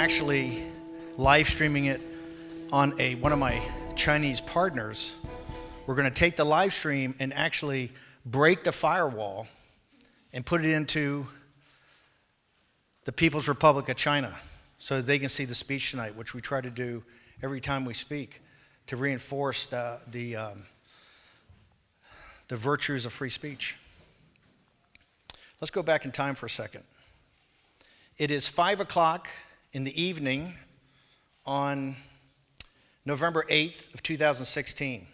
actually live streaming it on one of my Chinese partners. We're going to take the live stream and actually break the firewall and put it into the People's Republic of China so that they can see the speech tonight, which we try to do every time we speak to reinforce the virtues of free speech. Let's go back in time for a second. It is 5 o'clock in the evening on November 8th of 2016.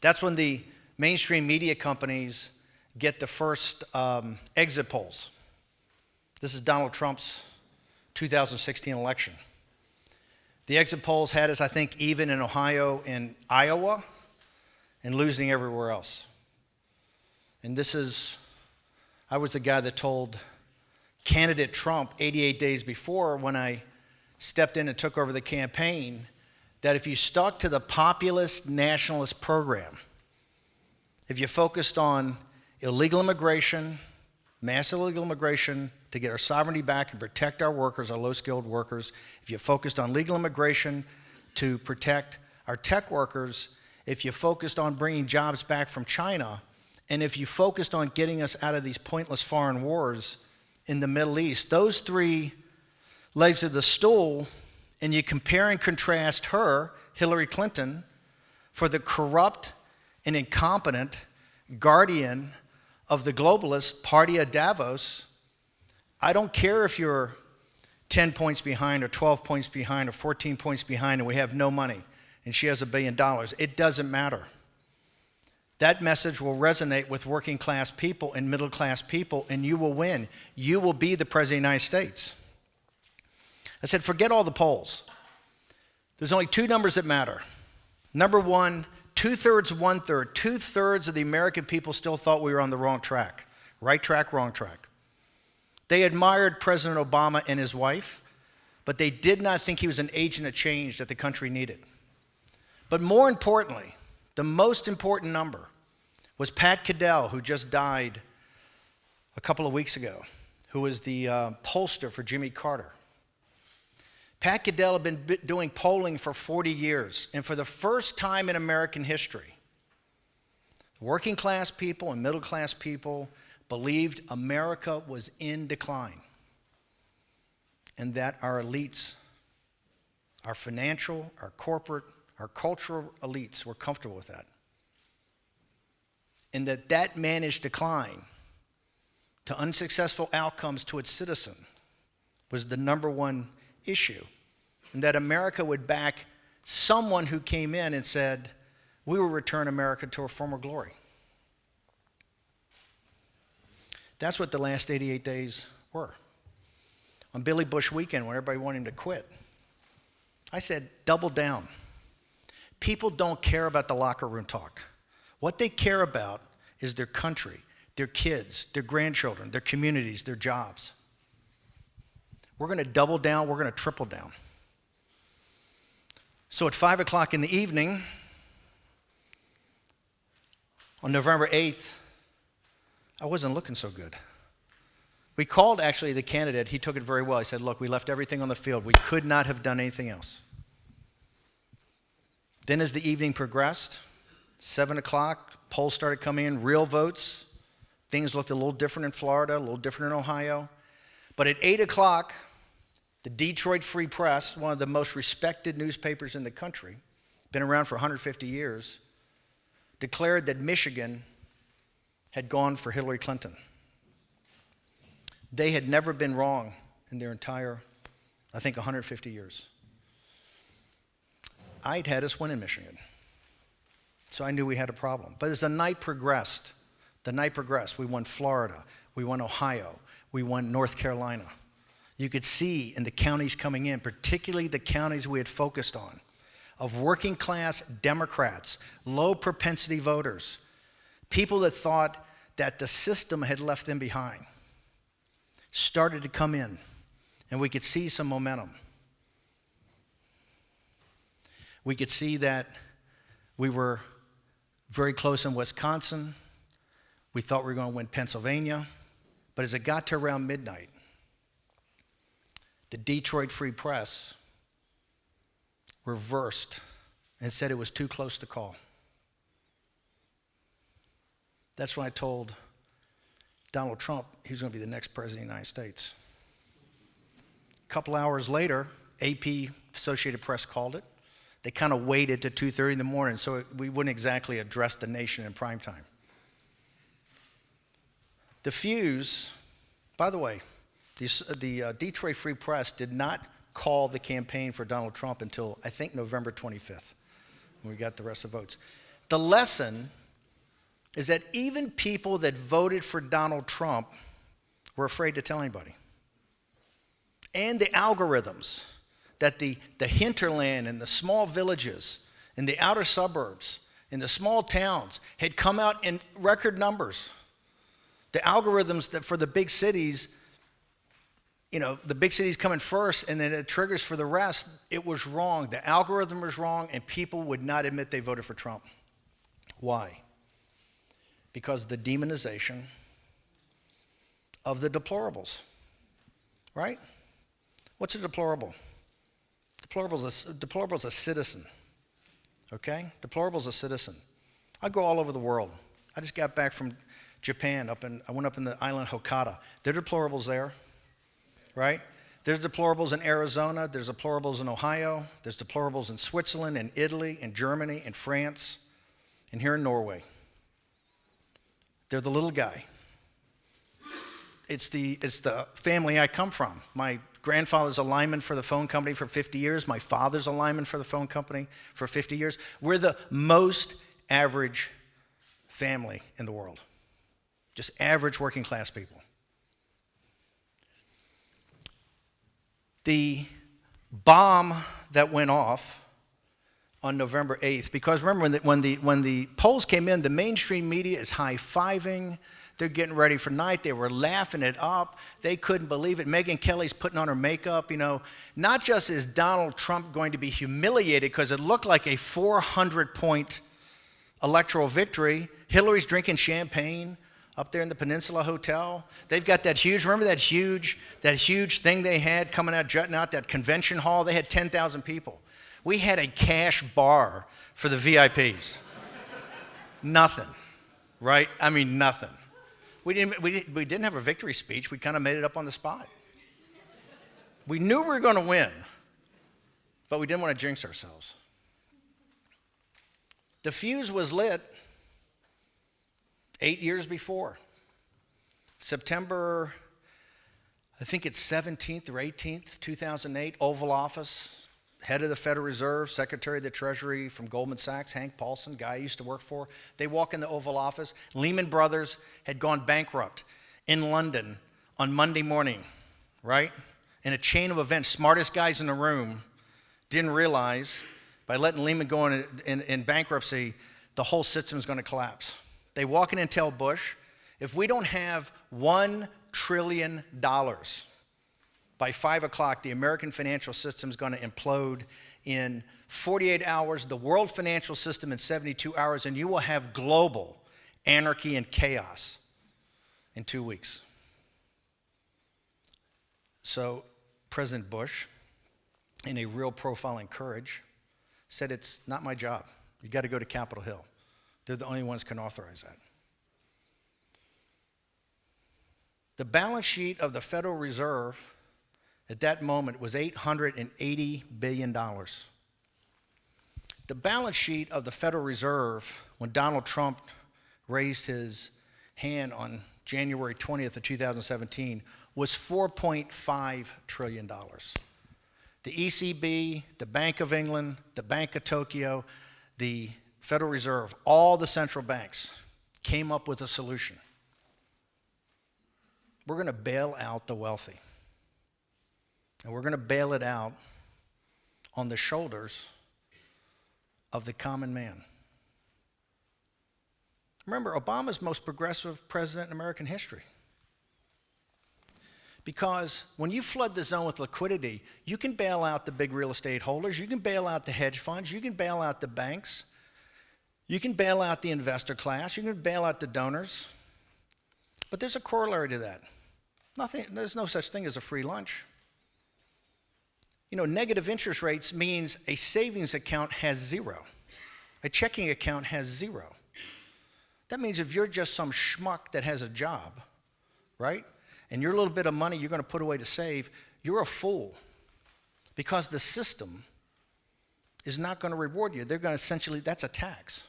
That's when the mainstream media companies get the first exit polls. This is Donald Trump's 2016 election. The exit polls had us, I think, even in Ohio and Iowa, and losing everywhere else. And I was the guy that told candidate Trump 88 days before, when I stepped in and took over the campaign, that if you stuck to the populist nationalist program, if you focused on illegal immigration, mass illegal immigration to get our sovereignty back and protect our workers, our low-skilled workers, if you focused on legal immigration to protect our tech workers, if you focused on bringing jobs back from China, and if you focused on getting us out of these pointless foreign wars in the Middle East, those three legs of the stool, and you compare and contrast her, Hillary Clinton, for the corrupt and incompetent guardian of the globalist party of Davos. I don't care if you're 10 points behind or 12 points behind or 14 points behind and we have no money and she has $1 billion. It doesn't matter. That message will resonate with working class people and middle class people, and you will win. You will be the President of the United States. I said, forget all the polls. There's only two numbers that matter. Number one, 2/3, 1/3. 2/3 of the American people still thought we were on the wrong track. Right track, wrong track. They admired President Obama and his wife, but they did not think he was an agent of change that the country needed. But more importantly, the most important number was Pat Caddell, who just died a couple of weeks ago, who was the pollster for Jimmy Carter. Pat Caddell had been doing polling for 40 years, and for the first time in American history, working class people and middle class people believed America was in decline, and that our elites, our financial, our corporate, our cultural elites were comfortable with that. And that managed decline to unsuccessful outcomes to its citizen was the number one issue. And that America would back someone who came in and said, we will return America to her former glory. That's what the last 88 days were. On Billy Bush weekend, when everybody wanted him to quit, I said, double down. People don't care about the locker room talk. What they care about is their country, their kids, their grandchildren, their communities, their jobs. We're going to double down, we're going to triple down. So at 5 o'clock in the evening, on November 8th, I wasn't looking so good. We called actually the candidate, he took it very well. He said, look, we left everything on the field. We could not have done anything else. Then as the evening progressed, 7 o'clock, polls started coming in, real votes. Things looked a little different in Florida, a little different in Ohio. But at 8 o'clock, the Detroit Free Press, one of the most respected newspapers in the country, been around for 150 years, declared that Michigan had gone for Hillary Clinton. They had never been wrong in their entire, I think, 150 years. I'd had us win in Michigan, so I knew we had a problem. But as the night progressed, we won Florida, we won Ohio, we won North Carolina. You could see in the counties coming in, particularly the counties we had focused on, of working class Democrats, low propensity voters, people that thought that the system had left them behind, started to come in, and we could see some momentum. We could see that we were very close in Wisconsin. We thought we were going to win Pennsylvania. But as it got to around midnight, the Detroit Free Press reversed and said it was too close to call. That's when I told Donald Trump he was going to be the next president of the United States. A couple hours later, AP, Associated Press, called it. They kind of waited to 2:30 in the morning, so we wouldn't exactly address the nation in prime time. The fuse, by the way, the Detroit Free Press did not call the campaign for Donald Trump until, I think, November 25th, when we got the rest of the votes. The lesson is that even people that voted for Donald Trump were afraid to tell anybody. And the algorithms that the hinterland and the small villages and the outer suburbs and the small towns had come out in record numbers. The algorithms that for the big cities, the big cities coming first and then it triggers for the rest, it was wrong. The algorithm was wrong and people would not admit they voted for Trump. Why? Because the demonization of the deplorables, right? What's a deplorable? Deplorable's a citizen, okay? Deplorable's a citizen. I go all over the world. I just got back from Japan. I went up in the island Hokkaido. There are deplorables there, right? There's deplorables in Arizona. There's deplorables in Ohio. There's deplorables in Switzerland, and Italy, and Germany, and France, and here in Norway. They're the little guy. It's the family I come from. My grandfather's a lineman for the phone company for 50 years. My father's a lineman for the phone company for 50 years. We're the most average family in the world. Just average working class people. The bomb that went off on November 8th, because remember when the polls came in, the mainstream media is high-fiving. They're getting ready for night. They were laughing it up. They couldn't believe it. Megyn Kelly's putting on her makeup. Not just is Donald Trump going to be humiliated because it looked like a 400-point electoral victory. Hillary's drinking champagne up there in the Peninsula Hotel. They've got remember that huge thing they had coming out, jutting out, that convention hall? They had 10,000 people. We had a cash bar for the VIPs. Nothing, right? I mean, nothing. We didn't have a victory speech. We kind of made it up on the spot. We knew we were going to win, but we didn't want to jinx ourselves. The fuse was lit 8 years before. September, I think it's 17th or 18th, 2008, Oval Office. Head of the Federal Reserve, Secretary of the Treasury from Goldman Sachs, Hank Paulson, guy I used to work for. They walk in the Oval Office. Lehman Brothers had gone bankrupt in London on Monday morning, right? In a chain of events, smartest guys in the room didn't realize by letting Lehman go in bankruptcy, the whole system's going to collapse. They walk in and tell Bush, if we don't have $1 trillion by 5 o'clock, the American financial system is going to implode in 48 hours, the world financial system in 72 hours, and you will have global anarchy and chaos in 2 weeks. So President Bush, in a real profiling courage, said, it's not my job. You got to go to Capitol Hill. They're the only ones who can authorize that. The balance sheet of the Federal Reserve at that moment was $880 billion. The balance sheet of the Federal Reserve when Donald Trump raised his hand on January 20th of 2017 was $4.5 trillion. The ECB, the Bank of England, the Bank of Tokyo, the Federal Reserve, all the central banks came up with a solution. We're going to bail out the wealthy. And we're going to bail it out on the shoulders of the common man. Remember, Obama's the most progressive president in American history. Because when you flood the zone with liquidity, you can bail out the big real estate holders, you can bail out the hedge funds, you can bail out the banks, you can bail out the investor class, you can bail out the donors. But there's a corollary to that. There's no such thing as a free lunch. Negative interest rates means a savings account has zero. A checking account has zero. That means if you're just some schmuck that has a job, right, and your little bit of money you're going to put away to save, you're a fool, because the system is not going to reward you. They're going to essentially, that's a tax.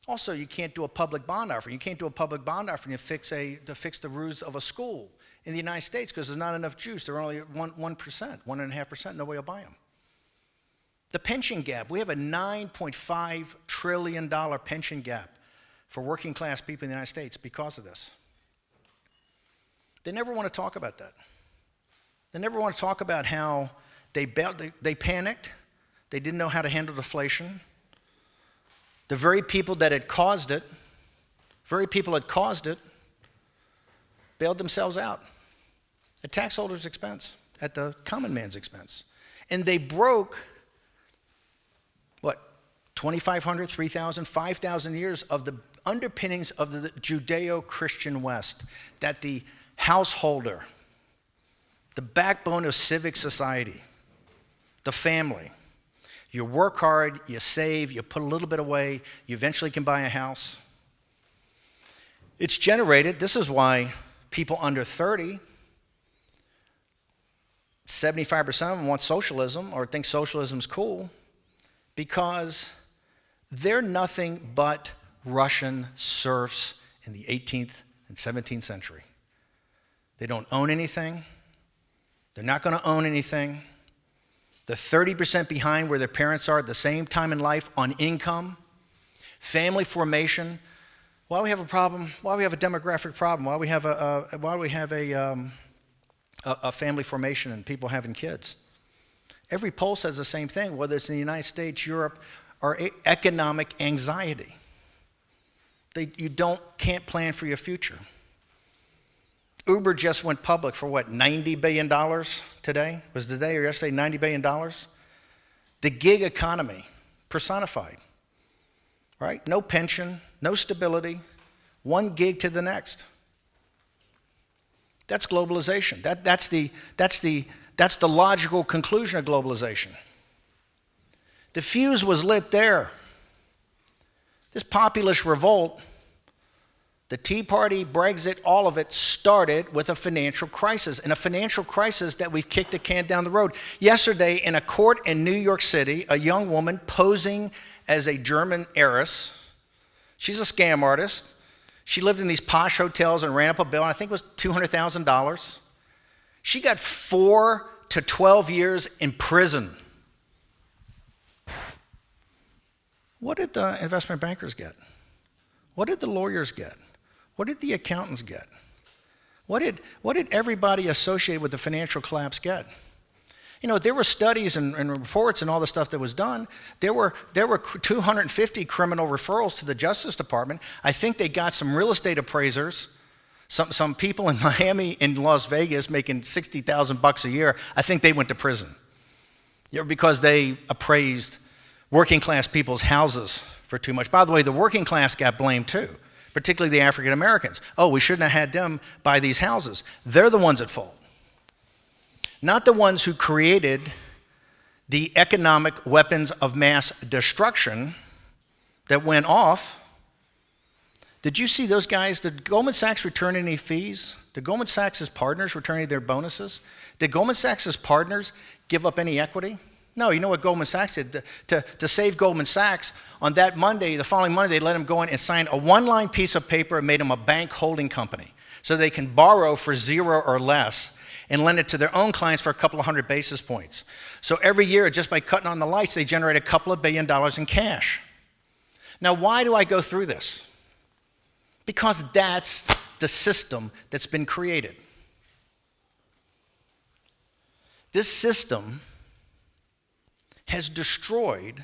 Also, you can't do a public bond offering. You can't do a public bond offering to fix the roofs of a school in the United States because there's not enough Jews. They're only 1%, 1.5%. Nobody will buy them. The pension gap. We have a $9.5 trillion pension gap for working class people in the United States because of this. They never want to talk about that. They never want to talk about how they panicked. They didn't know how to handle deflation. The very people that had caused it, bailed themselves out at tax holders' expense, at the common man's expense. And they broke, 2,500, 3,000, 5,000 years of the underpinnings of the Judeo-Christian West, that the householder, the backbone of civic society, the family, you work hard, you save, you put a little bit away, you eventually can buy a house. It's generated, this is why people under 30, 75% of them want socialism or think socialism's cool, because they're nothing but Russian serfs in the 18th and 17th century. They don't own anything. They're not going to own anything. The 30% behind where their parents are at the same time in life on income, family formation. Why we have a problem? Why we have a demographic problem? Why we have a family formation and people having kids? Every poll says the same thing, whether it's in the United States, Europe, or economic anxiety. You can't plan for your future. Uber just went public for $90 billion today? Was it today or yesterday, $90 billion? The gig economy personified, right? No pension, no stability, one gig to the next. That's globalization. That's the logical conclusion of globalization. The fuse was lit there. This populist revolt, the Tea Party, Brexit, all of it started with a financial crisis, and a financial crisis that we've kicked the can down the road. Yesterday, in a court in New York City, a young woman posing as a German heiress, she's a scam artist. She lived in these posh hotels and ran up a bill, and I think it was $200,000. She got 4 to 12 years in prison. What did the investment bankers get? What did the lawyers get? What did the accountants get? What did everybody associated with the financial collapse get? There were studies and reports and all the stuff that was done. There were 250 criminal referrals to the Justice Department. I think they got some real estate appraisers, some people in Miami and Las Vegas making $60,000 a year. I think they went to prison because they appraised working class people's houses for too much. By the way, the working class got blamed too, particularly the African Americans. Oh, we shouldn't have had them buy these houses. They're the ones at fault. Not the ones who created the economic weapons of mass destruction that went off. Did you see those guys? Did Goldman Sachs return any fees? Did Goldman Sachs' partners return any of their bonuses? Did Goldman Sachs' partners give up any equity? No, you know what Goldman Sachs did? To save Goldman Sachs, on that Monday, the following Monday, they let him go in and sign a one-line piece of paper and made him a bank holding company so they can borrow for 0 or less and lend it to their own clients for a couple of hundred basis points. So every year, just by cutting on the lights, they generate a couple of $1 billion in cash. Now, why do I go through this? Because that's the system that's been created. This system has destroyed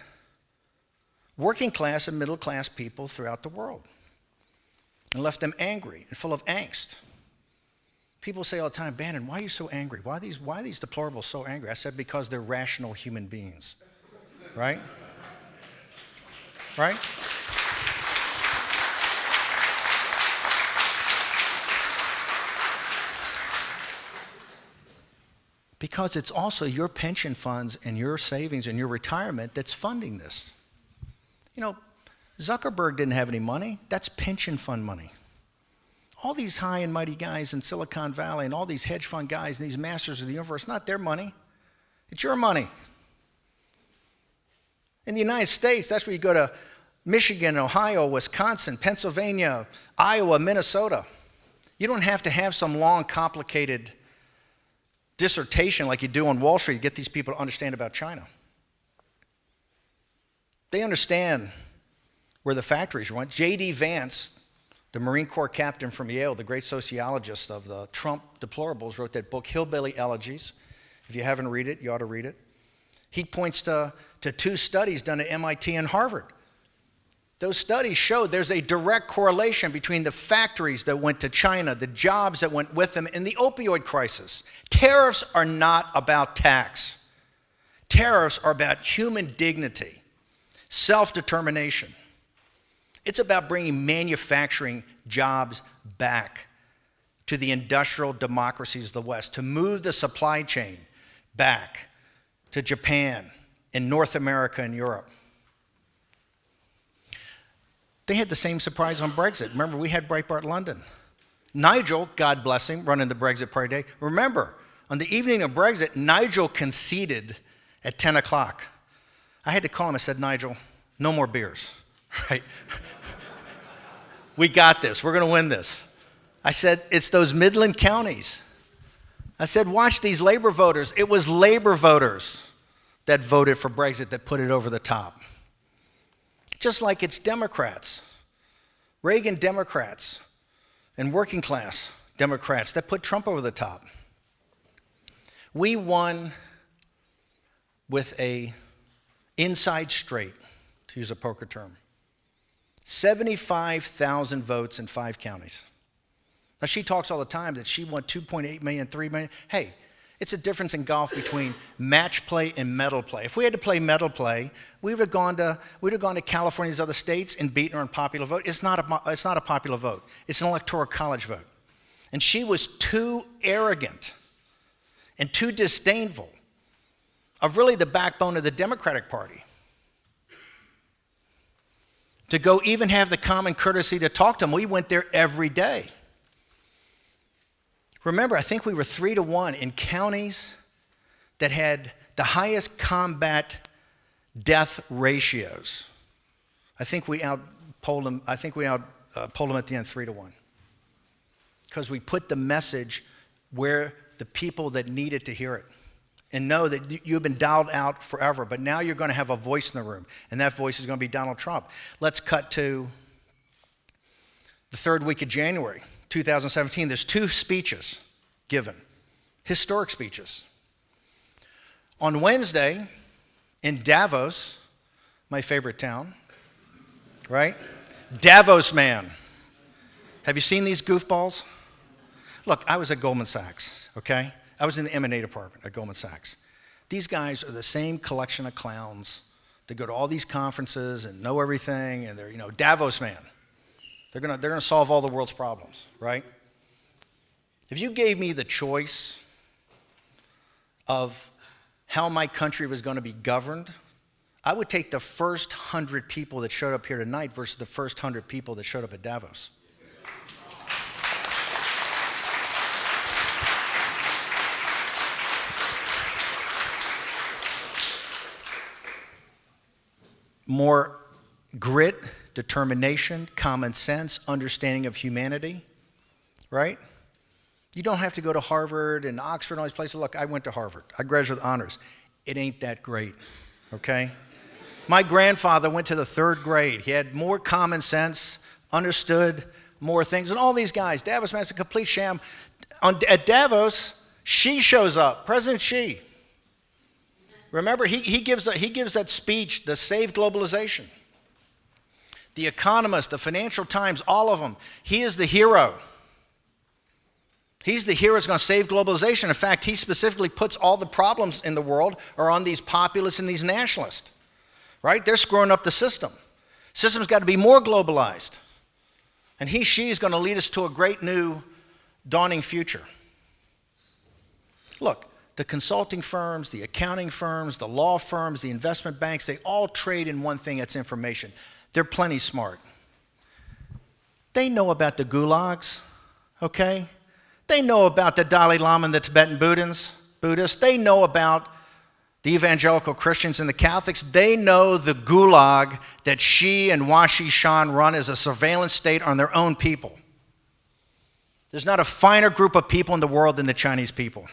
working class and middle class people throughout the world and left them angry and full of angst. People say all the time, Bannon, why are you so angry? Why are these deplorables so angry? I said, because they're rational human beings, right? Right? Because it's also your pension funds and your savings and your retirement that's funding this. You know, Zuckerberg didn't have any money. That's pension fund money. All these high and mighty guys in Silicon Valley and all these hedge fund guys and these masters of the universe, not their money. It's your money. In the United States, that's where you go to Michigan, Ohio, Wisconsin, Pennsylvania, Iowa, Minnesota. You don't have to have some long, complicated dissertation like you do on Wall Street to get these people to understand about China. They understand where the factories went. J.D. Vance, the Marine Corps captain from Yale, the great sociologist of the Trump deplorables, wrote that book, Hillbilly Elegies. If you haven't read it, you ought to read it. He points to two studies done at MIT and Harvard. Those studies showed there's a direct correlation between the factories that went to China, the jobs that went with them, and the opioid crisis. Tariffs are not about tax. Tariffs are about human dignity, self-determination. It's about bringing manufacturing jobs back to the industrial democracies of the West, to move the supply chain back to Japan and North America and Europe. They had the same surprise on Brexit. Remember, we had Breitbart London. Nigel, God bless him, running the Brexit Party Day. Remember, on the evening of Brexit, Nigel conceded at 10 o'clock. I had to call him. I said, Nigel, no more beers, right? We got this. We're going to win this. I said, it's those Midland counties. I said, watch these Labor voters. It was Labor voters that voted for Brexit that put it over the top. Just like it's Democrats, Reagan Democrats, and working class Democrats that put Trump over the top. We won with a inside straight, to use a poker term. 75,000 votes in 5 counties. Now, she talks all the time that she won 2.8 million, 3 million. Hey, it's a difference in golf between match play and medal play. If we had to play medal play, we would have gone to California's other states and beaten her on popular vote. It's not a popular vote. It's an electoral college vote. And she was too arrogant and too disdainful of really the backbone of the Democratic Party to go even have the common courtesy to talk to them. We went there every day. Remember, I think we were 3-1 in counties that had the highest combat death ratios. I think we outpolled them. Polled them at the end 3-1, because we put the message where the people that needed to hear it, and know that you've been dialed out forever, but now you're going to have a voice in the room, and that voice is going to be Donald Trump. Let's cut to the 3rd week of January 2017. There's 2 speeches given, historic speeches. On Wednesday in Davos, my favorite town, right? Davos man. Have you seen these goofballs? Look, I was at Goldman Sachs, okay? I was in the M&A department at Goldman Sachs. These guys are the same collection of clowns that go to all these conferences and know everything, and they're, Davos man. They're gonna solve all the world's problems, right? If you gave me the choice of how my country was going to be governed, I would take the first 100 people that showed up here tonight versus the first 100 people that showed up at Davos. More grit, determination, common sense, understanding of humanity, right? You don't have to go to Harvard and Oxford and all these places. Look, I went to Harvard. I graduated with honors. It ain't that great, okay? My grandfather went to the 3rd grade. He had more common sense, understood more things than all these guys. Davos, man, it's a complete sham. At Davos, Xi shows up, President Xi. Remember, he gives that speech, the Save Globalization. The Economist, the Financial Times, all of them. He is the hero. He's the hero that's going to save globalization. In fact, he specifically puts all the problems in the world are on these populists and these nationalists, right? They're screwing up the system. System's got to be more globalized. And she is going to lead us to a great new dawning future. Look, the consulting firms, the accounting firms, the law firms, the investment banks, they all trade in one thing, that's information. They're plenty smart. They know about the gulags, okay? They know about the Dalai Lama and the Tibetan Buddhists. They know about the evangelical Christians and the Catholics. They know the gulag that Xi and Washi Shan run as a surveillance state on their own people. There's not a finer group of people in the world than the Chinese people.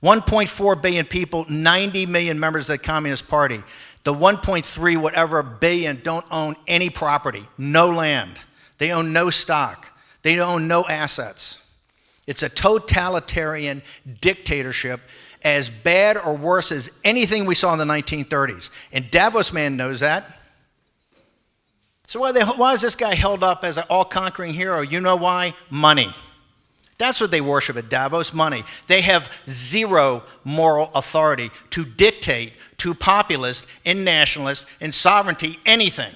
1.4 billion people, 90 million members of the Communist Party. The 1.3 whatever billion don't own any property, no land. They own no stock. They own no assets. It's a totalitarian dictatorship as bad or worse as anything we saw in the 1930s. And Davos man knows that. So why is this guy held up as an all-conquering hero? You know why? Money. That's what they worship at Davos, money. They have zero moral authority to dictate to populists and nationalists and sovereignty anything.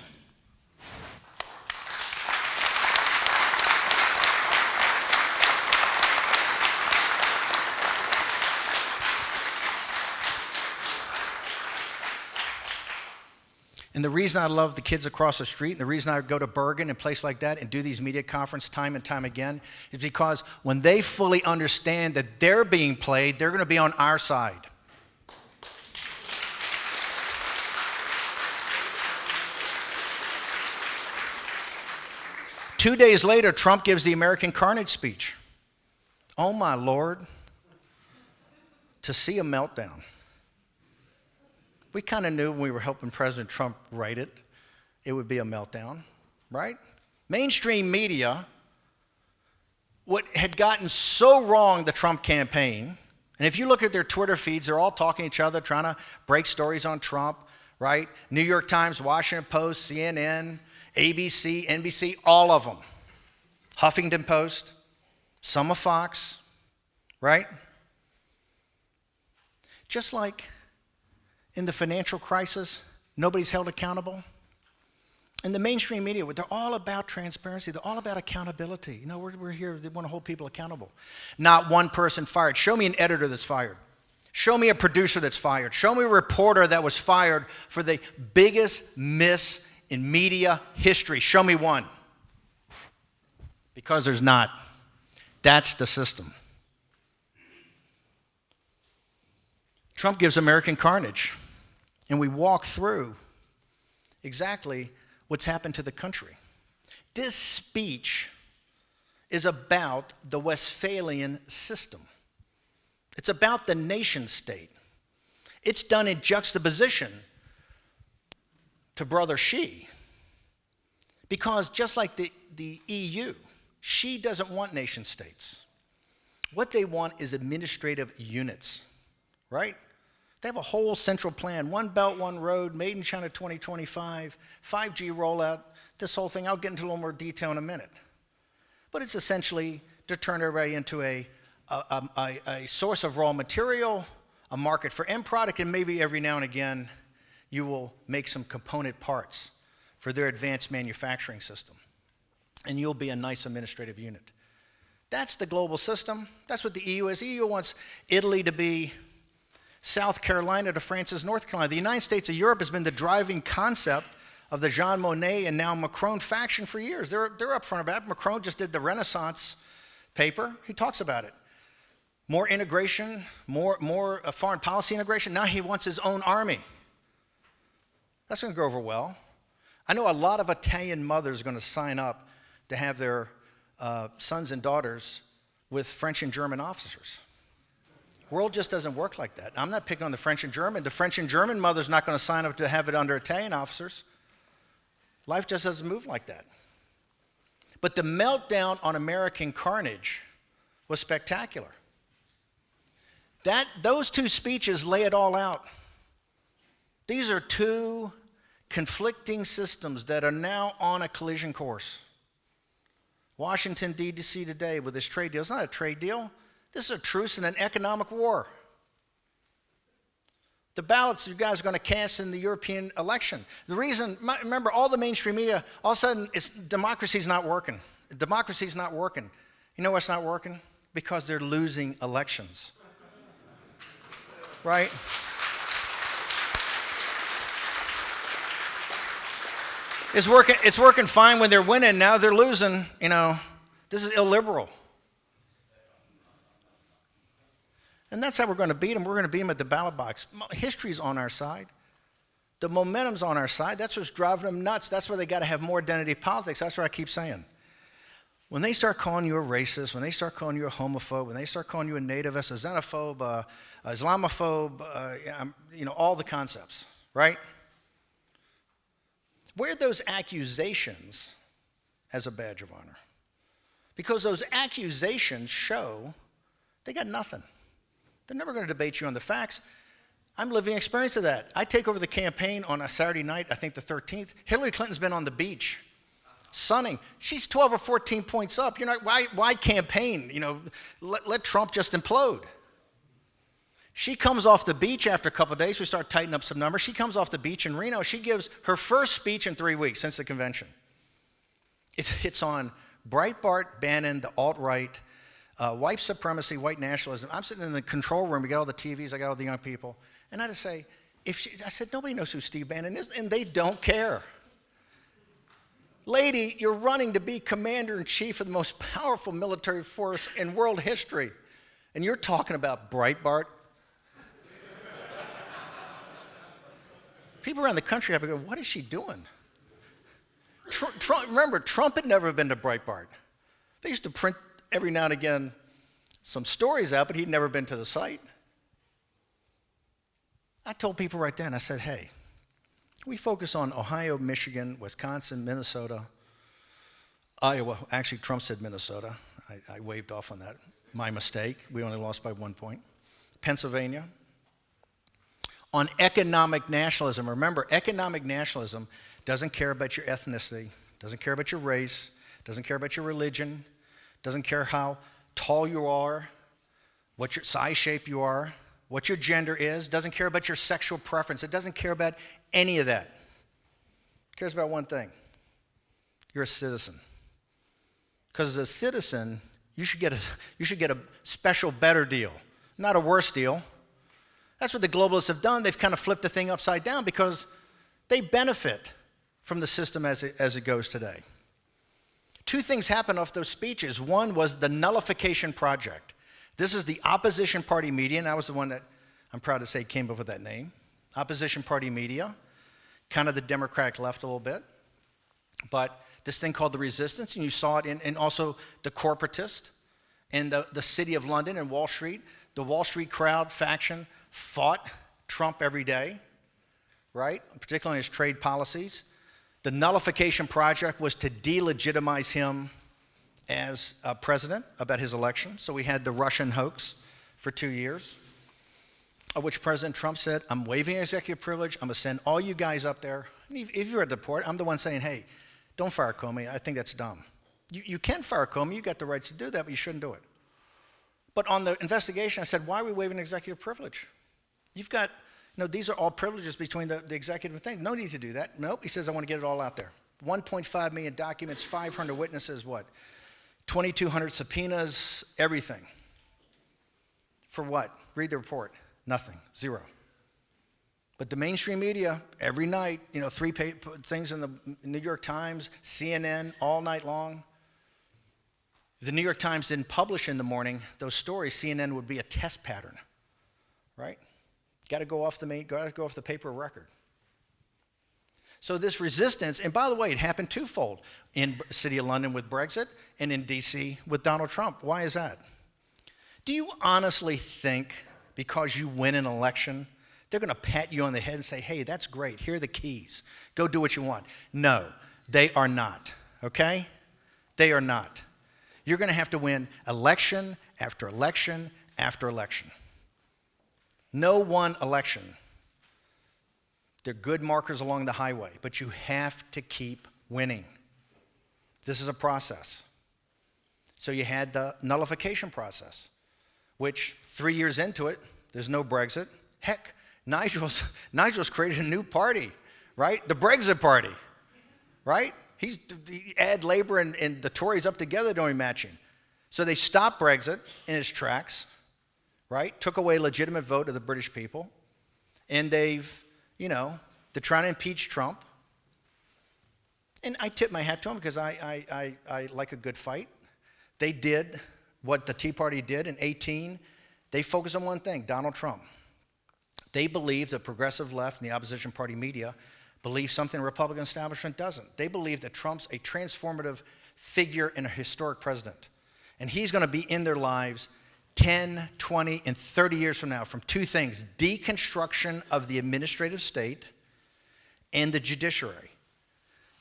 And the reason I love the kids across the street, and the reason I go to Bergen and places like that and do these media conferences time and time again, is because when they fully understand that they're being played, they're going to be on our side. Two days later, Trump gives the American Carnage speech. Oh my Lord, to see a meltdown. We kind of knew when we were helping President Trump write it, it would be a meltdown, right? Mainstream media, what had gotten so wrong the Trump campaign, and if you look at their Twitter feeds, they're all talking to each other, trying to break stories on Trump, right? New York Times, Washington Post, CNN, ABC, NBC, all of them. Huffington Post, some of Fox, right? Just like in the financial crisis, nobody's held accountable. In the mainstream media, they're all about transparency. They're all about accountability. You know, we're here, they want to hold people accountable. Not one person fired. Show me an editor that's fired. Show me a producer that's fired. Show me a reporter that was fired for the biggest miss in media history. Show me one. Because there's not. That's the system. Trump gives American Carnage, and we walk through exactly what's happened to the country. This speech is about the Westphalian system. It's about the nation state. It's done in juxtaposition to Brother Xi, because just like the EU, Xi doesn't want nation states. What they want is administrative units, right? They have a whole central plan, one belt, one road, made in China 2025, 5G rollout, this whole thing. I'll get into a little more detail in a minute. But it's essentially to turn everybody into a source of raw material, a market for end product, and maybe every now and again you will make some component parts for their advanced manufacturing system. And you'll be a nice administrative unit. That's the global system. That's what the EU is. The EU wants Italy to be South Carolina to France's North Carolina. The United States of Europe has been the driving concept of the Jean Monnet and now Macron faction for years. They're up front about it. Macron just did the Renaissance paper. He talks about it. More integration, more foreign policy integration. Now he wants his own army. That's going to go over well. I know a lot of Italian mothers are going to sign up to have their sons and daughters with French and German officers. The world just doesn't work like that. I'm not picking on the French and German. The French and German mother's not going to sign up to have it under Italian officers. Life just doesn't move like that. But the meltdown on American Carnage was spectacular. Those two speeches lay it all out. These are two conflicting systems that are now on a collision course. Washington, D.C. today with this trade deal. It's not a trade deal. This is a truce in an economic war. The ballots you guys are going to cast in the European election. The reason, remember, all the mainstream media, all of a sudden, democracy's not working. Democracy's not working. You know what's not working? Because they're losing elections. right? It's working fine when they're winning. Now they're losing, This is illiberal. And that's how we're going to beat them. We're going to beat them at the ballot box. History's on our side. The momentum's on our side. That's what's driving them nuts. That's why they got to have more identity politics. That's what I keep saying. When they start calling you a racist, when they start calling you a homophobe, when they start calling you a nativist, a xenophobe, a Islamophobe, all the concepts, right? Wear those accusations as a badge of honor. Because those accusations show they got nothing. They're never going to debate you on the facts. I'm living experience of that. I take over the campaign on a Saturday night, I think the 13th. Hillary Clinton's been on the beach, sunning. She's 12 or 14 points up. Why campaign? Let Trump just implode. She comes off the beach after a couple of days. We start tightening up some numbers. She comes off the beach in Reno. She gives her first speech in 3 weeks since the convention. It's on Breitbart, Bannon, the alt-right, white supremacy, white nationalism. I'm sitting in the control room. We got all the TVs. I got all the young people. And I just say, I said, nobody knows who Steve Bannon is, and they don't care. Lady, you're running to be commander-in-chief of the most powerful military force in world history, and you're talking about Breitbart. People around the country have to go, what is she doing? Remember, Trump had never been to Breitbart. They used to print every now and again some stories out, but he'd never been to the site. I told people right then, I said, hey, we focus on Ohio, Michigan, Wisconsin, Minnesota, Iowa. Actually, Trump said Minnesota. I waved off on that. My mistake. We only lost by 1 point. Pennsylvania. On economic nationalism. Remember, economic nationalism doesn't care about your ethnicity, doesn't care about your race, doesn't care about your religion, doesn't care how tall you are, what your size, shape you are, what your gender is, doesn't care about your sexual preference. It doesn't care about any of that. It cares about one thing. You're a citizen. Because as a citizen, you should get a special better deal, not a worse deal. That's what the globalists have done. They've kind of flipped the thing upside down because they benefit from the system as it goes today. Two things happened off those speeches. One was the nullification project. This is the opposition party media, and I was the one that I'm proud to say came up with that name. Opposition party media, kind of the Democratic left a little bit. But this thing called the resistance, and you saw it in also the corporatist in the city of London and Wall Street. The Wall Street crowd faction fought Trump every day, right? Particularly in his trade policies. The nullification project was to delegitimize him as president about his election. So we had the Russian hoax for 2 years, of which President Trump said, I'm waiving executive privilege. I'm going to send all you guys up there. And if you're at the port, I'm the one saying, hey, don't fire Comey. I think that's dumb. You can fire Comey. You got the rights to do that, but you shouldn't do it. But on the investigation, I said, why are we waiving executive privilege? You've got, these are all privileges between the executive thing. No need to do that. Nope. He says, I want to get it all out there. 1.5 million documents, 500 witnesses, 2,200 subpoenas, everything. For what? Read the report. Nothing. Zero. But the mainstream media, every night, 3 things in the New York Times, CNN, all night long. If the New York Times didn't publish in the morning those stories, CNN would be a test pattern, right? Got to go off the paper record. So this resistance, and by the way, it happened twofold in the city of London with Brexit and in D.C. with Donald Trump. Why is that? Do you honestly think because you win an election, they're going to pat you on the head and say, hey, that's great. Here are the keys. Go do what you want. No, they are not, okay? They are not. You're going to have to win election after election after election. No one election. They're good markers along the highway, but you have to keep winning. This is a process. So you had the nullification process, which 3 years into it, there's no Brexit. Heck, Nigel's created a new party, right? The Brexit Party, right? He add Labour and the Tories up together, don't even match him. So they stopped Brexit in its tracks, right? Took away a legitimate vote of the British people. And they're trying to impeach Trump. And I tip my hat to them because I like a good fight. They did what the Tea Party did in 2018. They focused on one thing, Donald Trump. They believe the progressive left and the opposition party media believe something the Republican establishment doesn't. They believe that Trump's a transformative figure and a historic president. And he's going to be in their lives 10, 20, and 30 years from now from two things, deconstruction of the administrative state and the judiciary.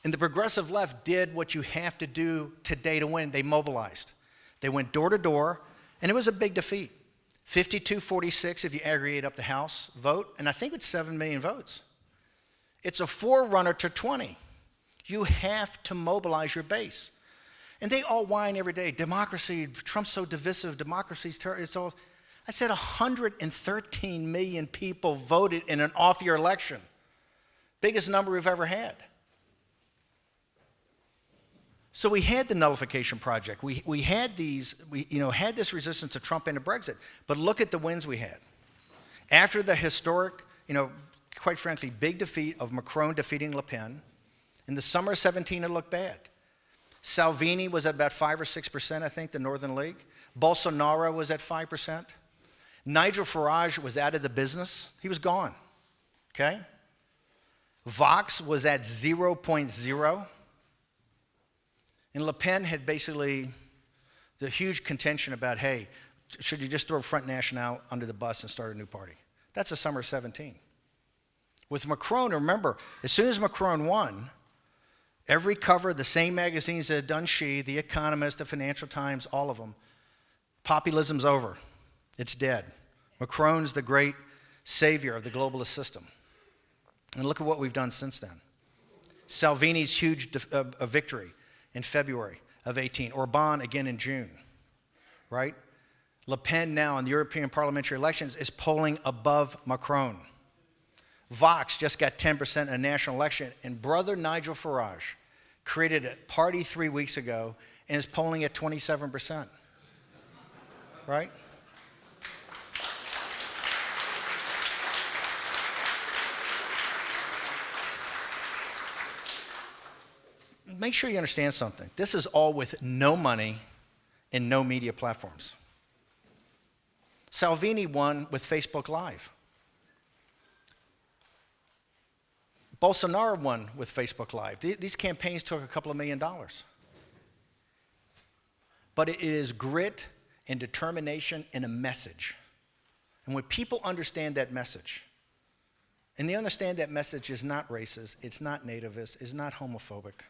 And the progressive left did what you have to do today to win. They mobilized. They went door to door, and it was a big defeat. 52-46 if you aggregate up the House vote, and I think it's 7 million votes. It's a forerunner to 20. You have to mobilize your base. And they all whine every day, democracy, Trump's so divisive, democracy's terrible. It's all. I said 113 million people voted in an off-year election. Biggest number we've ever had. So we had the nullification project. We had had this resistance to Trump and to Brexit. But look at the wins we had. After the historic, quite frankly, big defeat of Macron defeating Le Pen, in the summer of 2017, it looked bad. Salvini was at about 5 or 6%, I think, the Northern League. Bolsonaro was at 5%. Nigel Farage was out of the business. He was gone, okay? Vox was at 0.0. And Le Pen had basically the huge contention about, hey, should you just throw Front National under the bus and start a new party? That's the summer of 2017. With Macron, remember, as soon as Macron won, every cover, the same magazines that had done The Economist, the Financial Times, all of them, populism's over. It's dead. Macron's the great savior of the globalist system. And look at what we've done since then. Salvini's huge victory in February of 2018. Orban again in June, right? Le Pen now in the European parliamentary elections is polling above Macron. Vox just got 10% in a national election, and brother Nigel Farage created a party 3 weeks ago and is polling at 27%, right? Make sure you understand something. This is all with no money and no media platforms. Salvini won with Facebook Live. Bolsonaro won with Facebook Live. These campaigns took a couple of $1 million. But it is grit and determination and a message. And when people understand that message, and they understand that message is not racist, it's not nativist, it's not homophobic,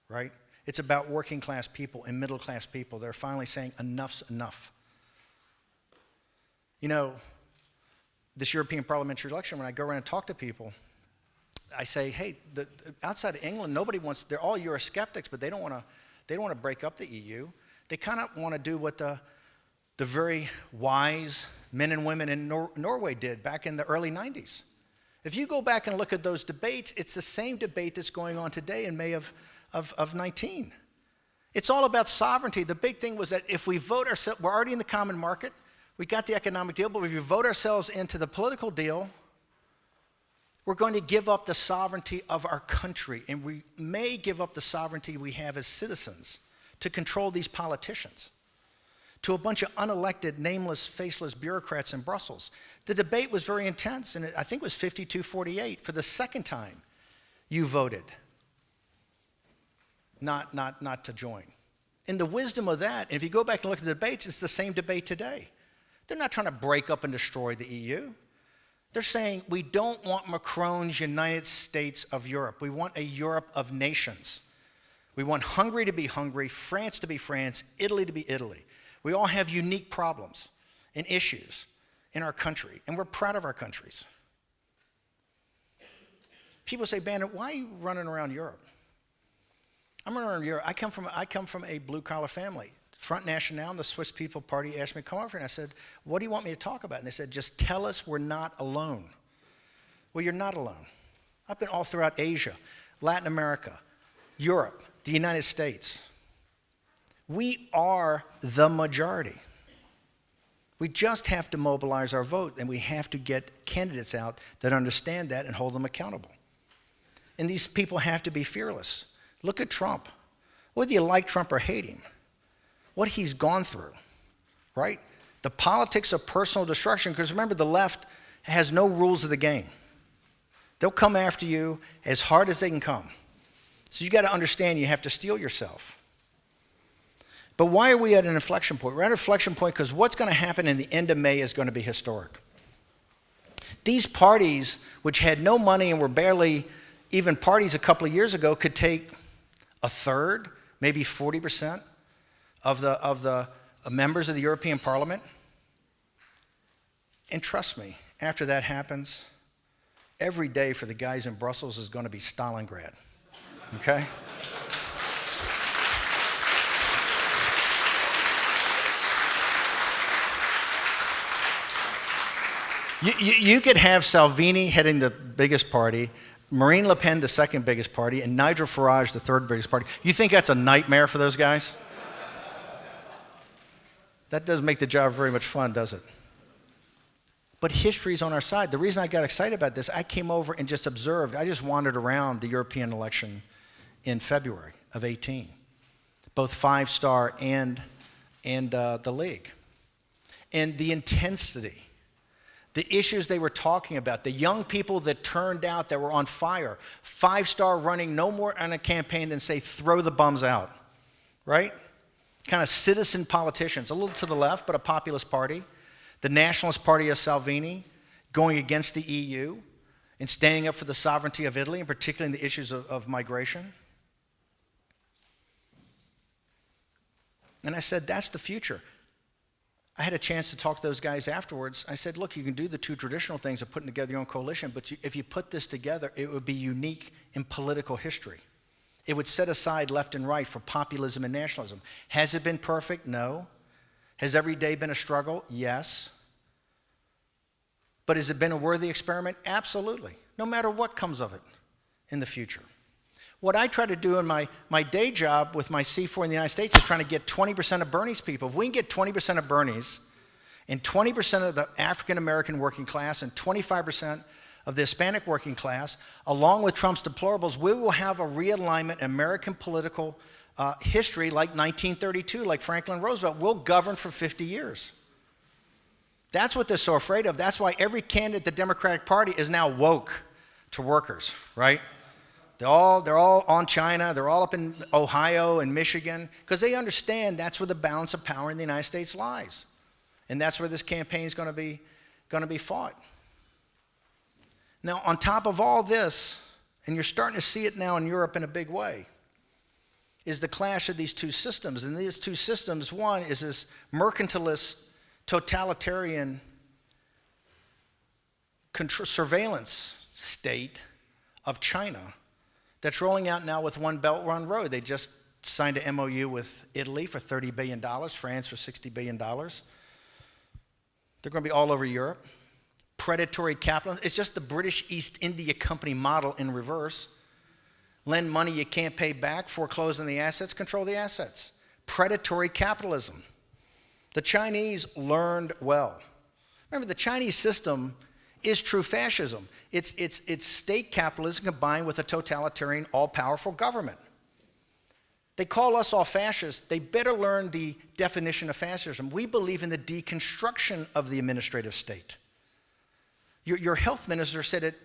right? It's about working class people and middle class people. They're finally saying enough's enough. This European parliamentary election, when I go around and talk to people, I say, hey, outside of England, nobody wants, they're all Eurosceptics, but they don't want to break up the EU. They kind of want to do what the very wise men and women in Norway did back in the early 90s. If you go back and look at those debates, it's the same debate that's going on today in May of 19. It's all about sovereignty. The big thing was that if we vote ourselves, we're already in the common market, we got the economic deal, but if we vote ourselves into the political deal, we're going to give up the sovereignty of our country, and we may give up the sovereignty we have as citizens to control these politicians, to a bunch of unelected, nameless, faceless bureaucrats in Brussels. The debate was very intense, and I think it was 52-48. For the second time, you voted not to join. And the wisdom of that, and if you go back and look at the debates, it's the same debate today. They're not trying to break up and destroy the EU. They're saying we don't want Macron's United States of Europe. We want a Europe of nations. We want Hungary to be Hungary, France to be France, Italy to be Italy. We all have unique problems and issues in our country, and we're proud of our countries. People say, Bannon, why are you running around Europe? I'm running around Europe. I come from a blue-collar family. Front National, the Swiss People Party, asked me to come over, and I said, what do you want me to talk about? And they said, just tell us we're not alone. Well, you're not alone. I've been all throughout Asia, Latin America, Europe, the United States. We are the majority. We just have to mobilize our vote, and we have to get candidates out that understand that and hold them accountable. And these people have to be fearless. Look at Trump. Whether you like Trump or hate him, what he's gone through, right? The politics of personal destruction, because remember, the left has no rules of the game. They'll come after you as hard as they can come. So you got to understand you have to steel yourself. But why are we at an inflection point? We're at an inflection point because what's going to happen in the end of May is going to be historic. These parties, which had no money and were barely even parties a couple of years ago, could take a third, maybe 40% of the members of the European Parliament. And trust me, after that happens, every day for the guys in Brussels is going to be Stalingrad, okay? You could have Salvini heading the biggest party, Marine Le Pen the second biggest party, and Nigel Farage the third biggest party. You think that's a nightmare for those guys? That doesn't make the job very much fun, does it? But history's on our side. The reason I got excited about this, I came over and just observed. I just wandered around the European election in February of 18, both five-star and the League. And the intensity, the issues they were talking about, the young people that turned out that were on fire, five-star running no more on a campaign than say, throw the bums out, right? Kind of citizen politicians, a little to the left, but a populist party. The Nationalist Party of Salvini going against the EU and standing up for the sovereignty of Italy, and particularly in the issues of migration. And I said, that's the future. I had a chance to talk to those guys afterwards. I said, look, you can do the two traditional things of putting together your own coalition, but if you put this together, it would be unique in political history. It would set aside left and right for populism and nationalism. Has it been perfect? No. Has every day been a struggle? Yes. But has it been a worthy experiment? Absolutely. No matter what comes of it in the future. What I try to do in my day job with my C4 in the United States is trying to get 20% of Bernie's people. If we can get 20% of Bernie's and 20% of the African-American working class and 25% of the Hispanic working class, along with Trump's deplorables, we will have a realignment in American political history like 1932, like Franklin Roosevelt. We'll govern for 50 years. That's what they're so afraid of. That's why every candidate, the Democratic Party, is now woke to workers, right? They're all on China. They're all up in Ohio and Michigan because they understand that's where the balance of power in the United States lies. And that's where this campaign is going to be fought. Now, on top of all this, and you're starting to see it now in Europe in a big way, is the clash of these two systems. And these two systems, one is this mercantilist, totalitarian surveillance state of China that's rolling out now with One Belt, One Road. They just signed an MOU with Italy for $30 billion, France for $60 billion. They're going to be all over Europe. Predatory capitalism. It's just the British East India Company model in reverse. Lend money you can't pay back, foreclose on the assets, control the assets. Predatory capitalism. The Chinese learned well. Remember, the Chinese system is true fascism. It's state capitalism combined with a totalitarian, all-powerful government. They call us all fascists. They better learn the definition of fascism. We believe in the deconstruction of the administrative state. Your health minister said it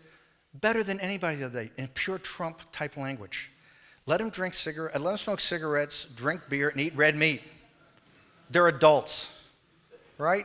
better than anybody the other day in pure Trump-type language. Let them smoke cigarettes, drink beer, and eat red meat. They're adults, right?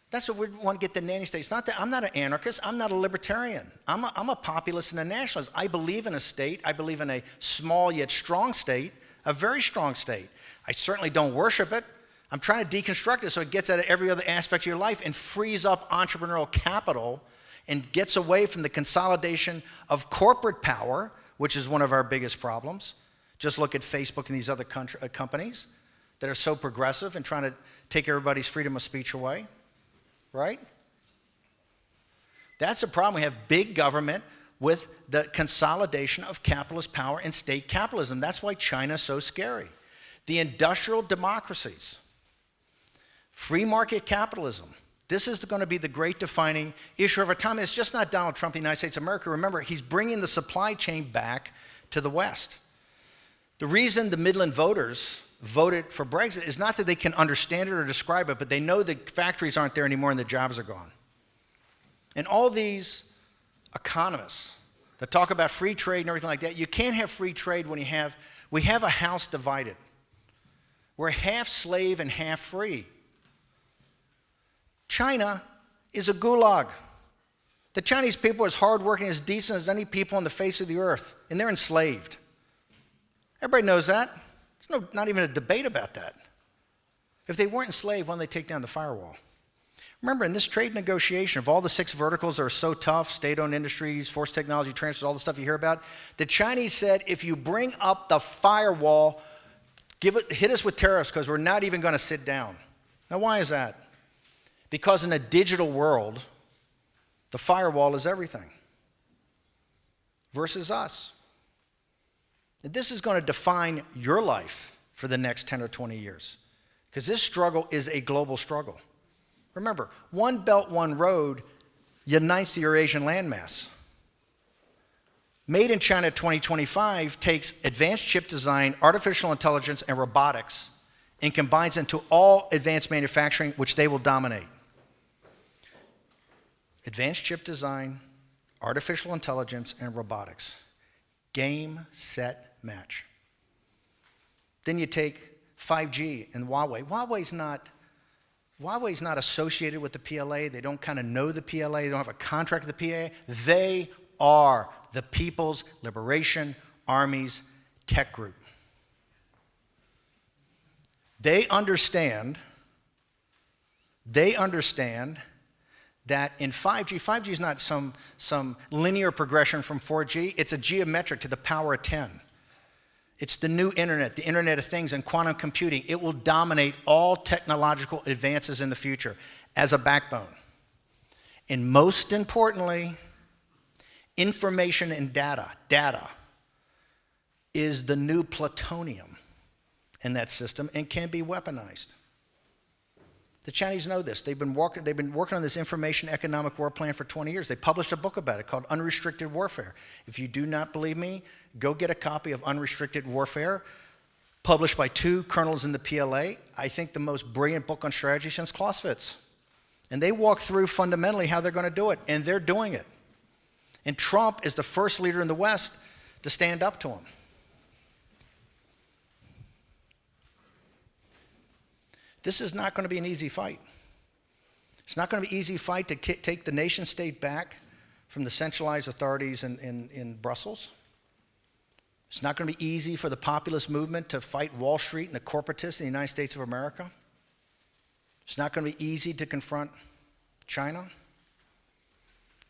That's what we want to get the nanny state. It's not that I'm not an anarchist. I'm not a libertarian. I'm a populist and a nationalist. I believe in a state. I believe in a small yet strong state, a very strong state. I certainly don't worship it. I'm trying to deconstruct it so it gets at every other aspect of your life and frees up entrepreneurial capital and gets away from the consolidation of corporate power, which is one of our biggest problems. Just look at Facebook and these other companies that are so progressive and trying to take everybody's freedom of speech away, right? That's a problem. We have big government with the consolidation of capitalist power and state capitalism. That's why China's so scary. The industrial democracies, Free market capitalism. This is going to be the great defining issue of our time. It's just not Donald Trump, the United States of America. Remember, he's bringing the supply chain back to the West. The reason the Midland voters voted for Brexit is not that they can understand it or describe it, but they know the factories aren't there anymore and the jobs are gone. And all these economists that talk about free trade and everything like that, you can't have free trade when we have a house divided. We're half slave and half free. China is a gulag. The Chinese people are as hardworking, as decent as any people on the face of the earth, and they're enslaved. Everybody knows that. There's not even a debate about that. If they weren't enslaved, why don't they take down the firewall? Remember, in this trade negotiation, of all the 6 verticals that are so tough, state-owned industries, forced technology transfers, all the stuff you hear about, the Chinese said, if you bring up the firewall, hit us with tariffs because we're not even going to sit down. Now, why is that? Because in a digital world, the firewall is everything versus us. And this is going to define your life for the next 10 or 20 years because this struggle is a global struggle. Remember, One Belt, One Road unites the Eurasian landmass. Made in China 2025 takes advanced chip design, artificial intelligence, and robotics and combines into all advanced manufacturing, which they will dominate. Advanced chip design, artificial intelligence, and robotics. Game, set, match. Then you take 5G and Huawei. Huawei's not associated with the PLA. They don't kind of know the PLA. They don't have a contract with the PLA. They are the People's Liberation Army's tech group. They understand that in 5G is not some linear progression from 4G. It's a geometric to the power of 10. It's the new internet, the Internet of Things, and quantum computing. It will dominate all technological advances in the future as a backbone. And most importantly, information and data. Data is the new plutonium in that system and can be weaponized. The Chinese know this. They've been working on this information economic war plan for 20 years. They published a book about it called Unrestricted Warfare. If you do not believe me, go get a copy of Unrestricted Warfare, published by 2 colonels in the PLA. I think the most brilliant book on strategy since Clausewitz. And they walk through fundamentally how they're going to do it, and they're doing it. And Trump is the first leader in the West to stand up to him. This is not going to be an easy fight. It's not going to be an easy fight to take the nation state back from the centralized authorities in Brussels. It's not going to be easy for the populist movement to fight Wall Street and the corporatists in the United States of America. It's not going to be easy to confront China.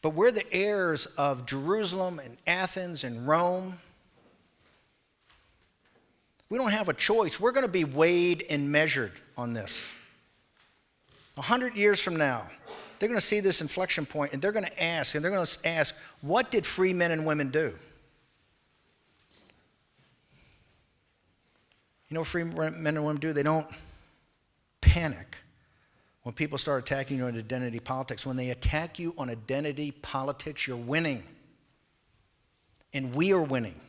But we're the heirs of Jerusalem and Athens and Rome. We don't have a choice. We're going to be weighed and measured on this. 100 years from now, they're going to see this inflection point and they're going to ask, what did free men and women do? You know what free men and women do? They don't panic when people start attacking you on identity politics. When they attack you on identity politics, you're winning. And we are winning.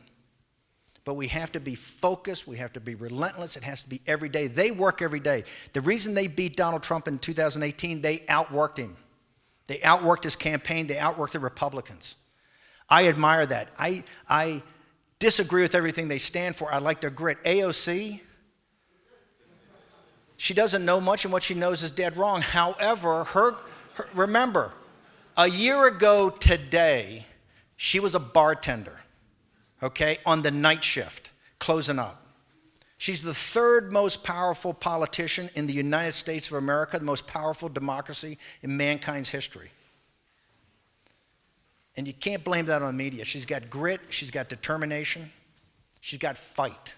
But we have to be focused. We have to be relentless. It has to be every day. They work every day. The reason they beat Donald Trump in 2018, they outworked him. They outworked his campaign. They outworked the Republicans. I admire that. I disagree with everything they stand for. I like their grit. AOC, she doesn't know much, and what she knows is dead wrong. However, remember, a year ago today, she was a bartender, okay, on the night shift, closing up. She's the 3rd most powerful politician in the United States of America, the most powerful democracy in mankind's history. And you can't blame that on the media. She's got grit, she's got determination, she's got fight.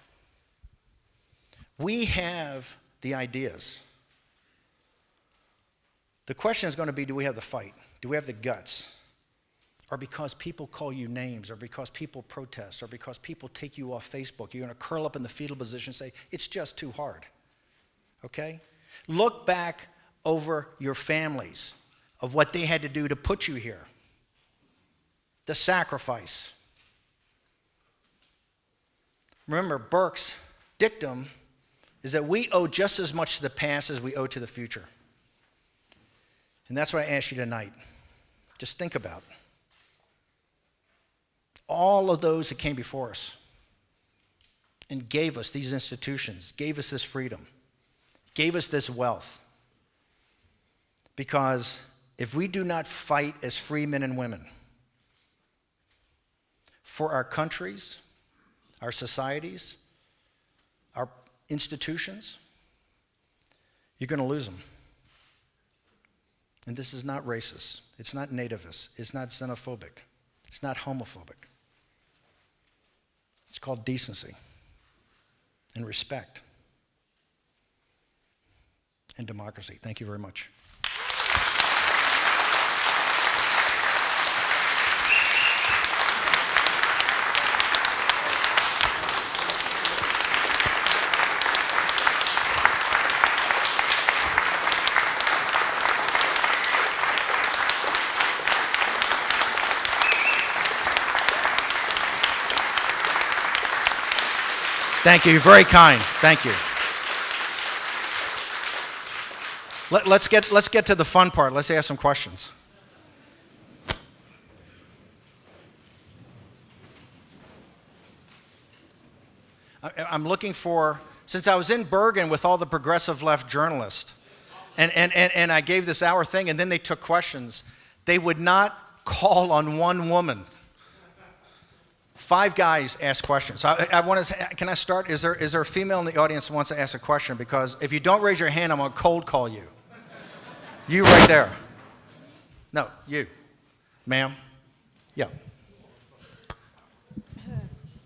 We have the ideas. The question is going to be, do we have the fight? Do we have the guts? Or because people call you names, or because people protest, or because people take you off Facebook, you're going to curl up in the fetal position and say, it's just too hard. Okay? Look back over your families of what they had to do to put you here. The sacrifice. Remember, Burke's dictum is that we owe just as much to the past as we owe to the future. And that's what I ask you tonight. Just think about all of those that came before us and gave us these institutions, gave us this freedom, gave us this wealth. Because if we do not fight as free men and women for our countries, our societies, our institutions, you're going to lose them. And this is not racist. It's not nativist. It's not xenophobic. It's not homophobic. It's called decency and respect and democracy. Thank you very much. Thank you. You're very kind. Thank you. Let's get to the fun part. Let's ask some questions. I'm looking for, since I was in Bergen with all the progressive left journalists, and I gave this hour thing, and then they took questions, they would not call on one woman. 5 guys asked questions. So I want to. Can I start? Is there a female in the audience who wants to ask a question? Because if you don't raise your hand, I'm going to cold call you. You right there. No, you. Ma'am. Yeah.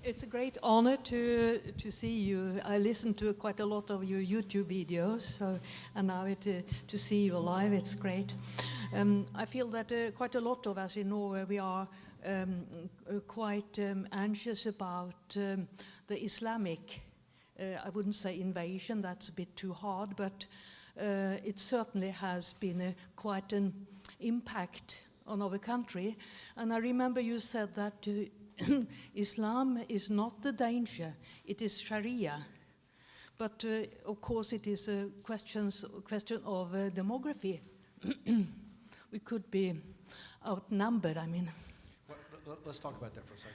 It's a great honor to see you. I listened to quite a lot of your YouTube videos, and now to see you live, it's great. I feel that quite a lot of us in Norway, we are quite anxious about the Islamic, I wouldn't say invasion, that's a bit too hard, but it certainly has been quite an impact on our country. And I remember you said that Islam is not the danger, it is Sharia. But of course it is a question of demography. We could be outnumbered, I mean. Let's talk about that for a second.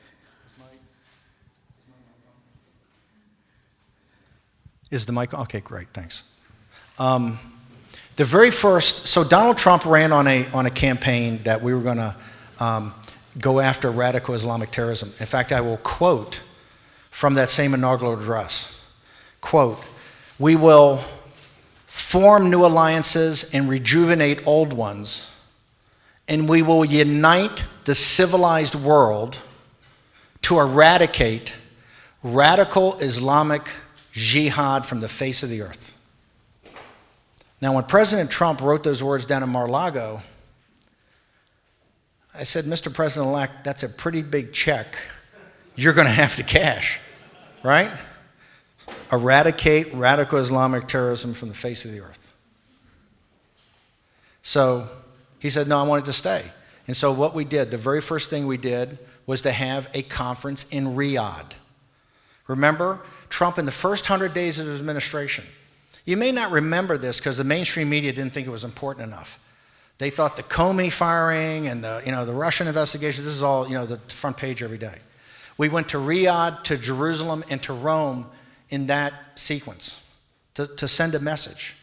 Is the mic on? Okay, great, thanks. The very first, so Donald Trump ran on a campaign that we were going to go after radical Islamic terrorism. In fact, I will quote from that same inaugural address. Quote, "We will form new alliances and rejuvenate old ones, and we will unite the civilized world to eradicate radical Islamic jihad from the face of the earth." Now, when President Trump wrote those words down in Mar-a-Lago, I said, "Mr. President-elect, that's a pretty big check you're going to have to cash, right? Eradicate radical Islamic terrorism from the face of the earth." So he said, "No, I want it to stay." And so what we did, the very first thing we did was to have a conference in Riyadh. Remember, Trump in the first 100 days of his administration, you may not remember this because the mainstream media didn't think it was important enough. They thought the Comey firing and the Russian investigation, this is all the front page every day. We went to Riyadh, to Jerusalem, and to Rome in that sequence to send a message.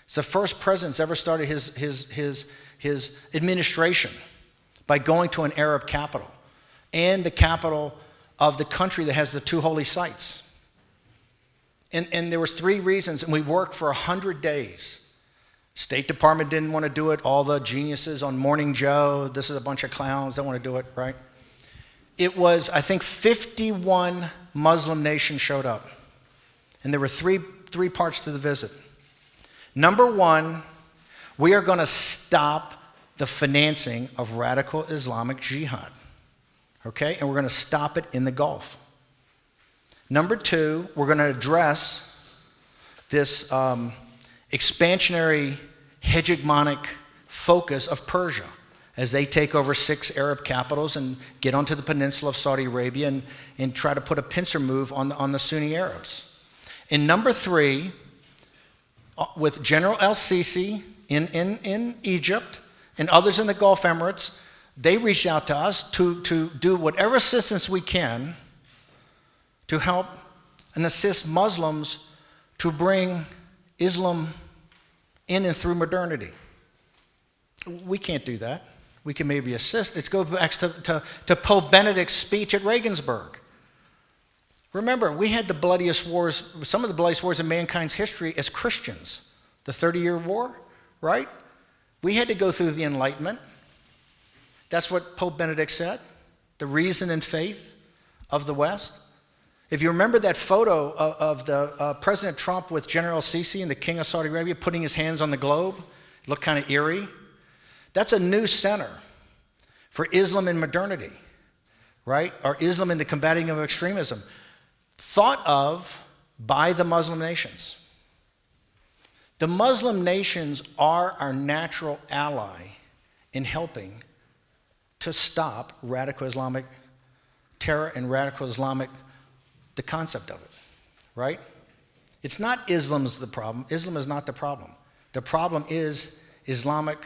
It's the first president that's ever started his administration by going to an Arab capital and the capital of the country that has the 2 holy sites. And there was 3 reasons, and we worked for 100 days. State Department didn't want to do it. All the geniuses on Morning Joe, this is a bunch of clowns, don't want to do it, right? It was, I think, 51 Muslim nations showed up. And there were three parts to the visit. Number 1, we are going to stop the financing of radical Islamic jihad, okay? And we're going to stop it in the Gulf. Number 2, we're going to address this expansionary, hegemonic focus of Persia as they take over 6 Arab capitals and get onto the peninsula of Saudi Arabia and try to put a pincer move on the Sunni Arabs. And number 3, with General el-Sisi in Egypt and others in the Gulf Emirates, they reached out to us to do whatever assistance we can to help and assist Muslims to bring Islam in and through modernity. We can't do that. We can maybe assist. Let's go back to Pope Benedict's speech at Regensburg. Remember, we had the bloodiest wars, some of the bloodiest wars in mankind's history as Christians. The 30-Year War, right? We had to go through the Enlightenment. That's what Pope Benedict said, the reason and faith of the West. If you remember that photo of the President Trump with General Sisi and the King of Saudi Arabia putting his hands on the globe, it looked kind of eerie. That's a new center for Islam and modernity, right? Or Islam in the combating of extremism, thought of by the Muslim nations. The Muslim nations are our natural ally in helping to stop radical Islamic terror and radical Islamic, the concept of it, right? It's not Islam's the problem. Islam is not the problem. The problem is Islamic,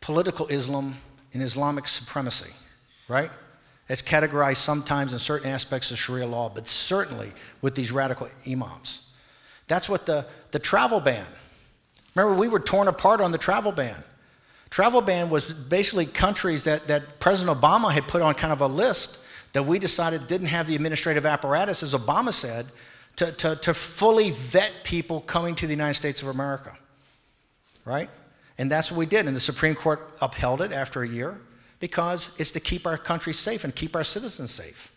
political Islam and Islamic supremacy, right? It's categorized sometimes in certain aspects of Sharia law, but certainly with these radical imams. That's what the travel ban. Remember, we were torn apart on the travel ban. Travel ban was basically countries that President Obama had put on kind of a list that we decided didn't have the administrative apparatus, as Obama said, to fully vet people coming to the United States of America, right? And that's what we did, and the Supreme Court upheld it after a year because it's to keep our country safe and keep our citizens safe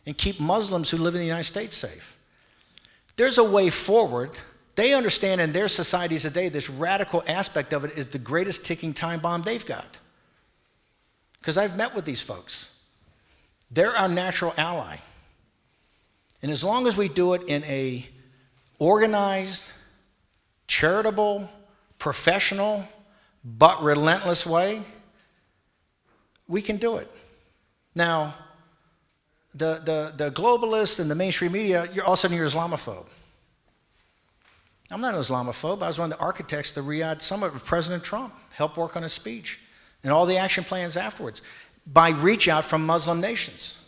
and keep Muslims who live in the United States safe. There's a way forward. They understand in their societies today this radical aspect of it is the greatest ticking time bomb they've got. Because I've met with these folks. They're our natural ally. And as long as we do it in a organized, charitable, professional, but relentless way, we can do it. Now, the globalists and the mainstream media, all of a sudden you're Islamophobe. I'm not an Islamophobe. I was one of the architects of the Riyadh summit with President Trump, helped work on his speech and all the action plans afterwards by reach out from Muslim nations.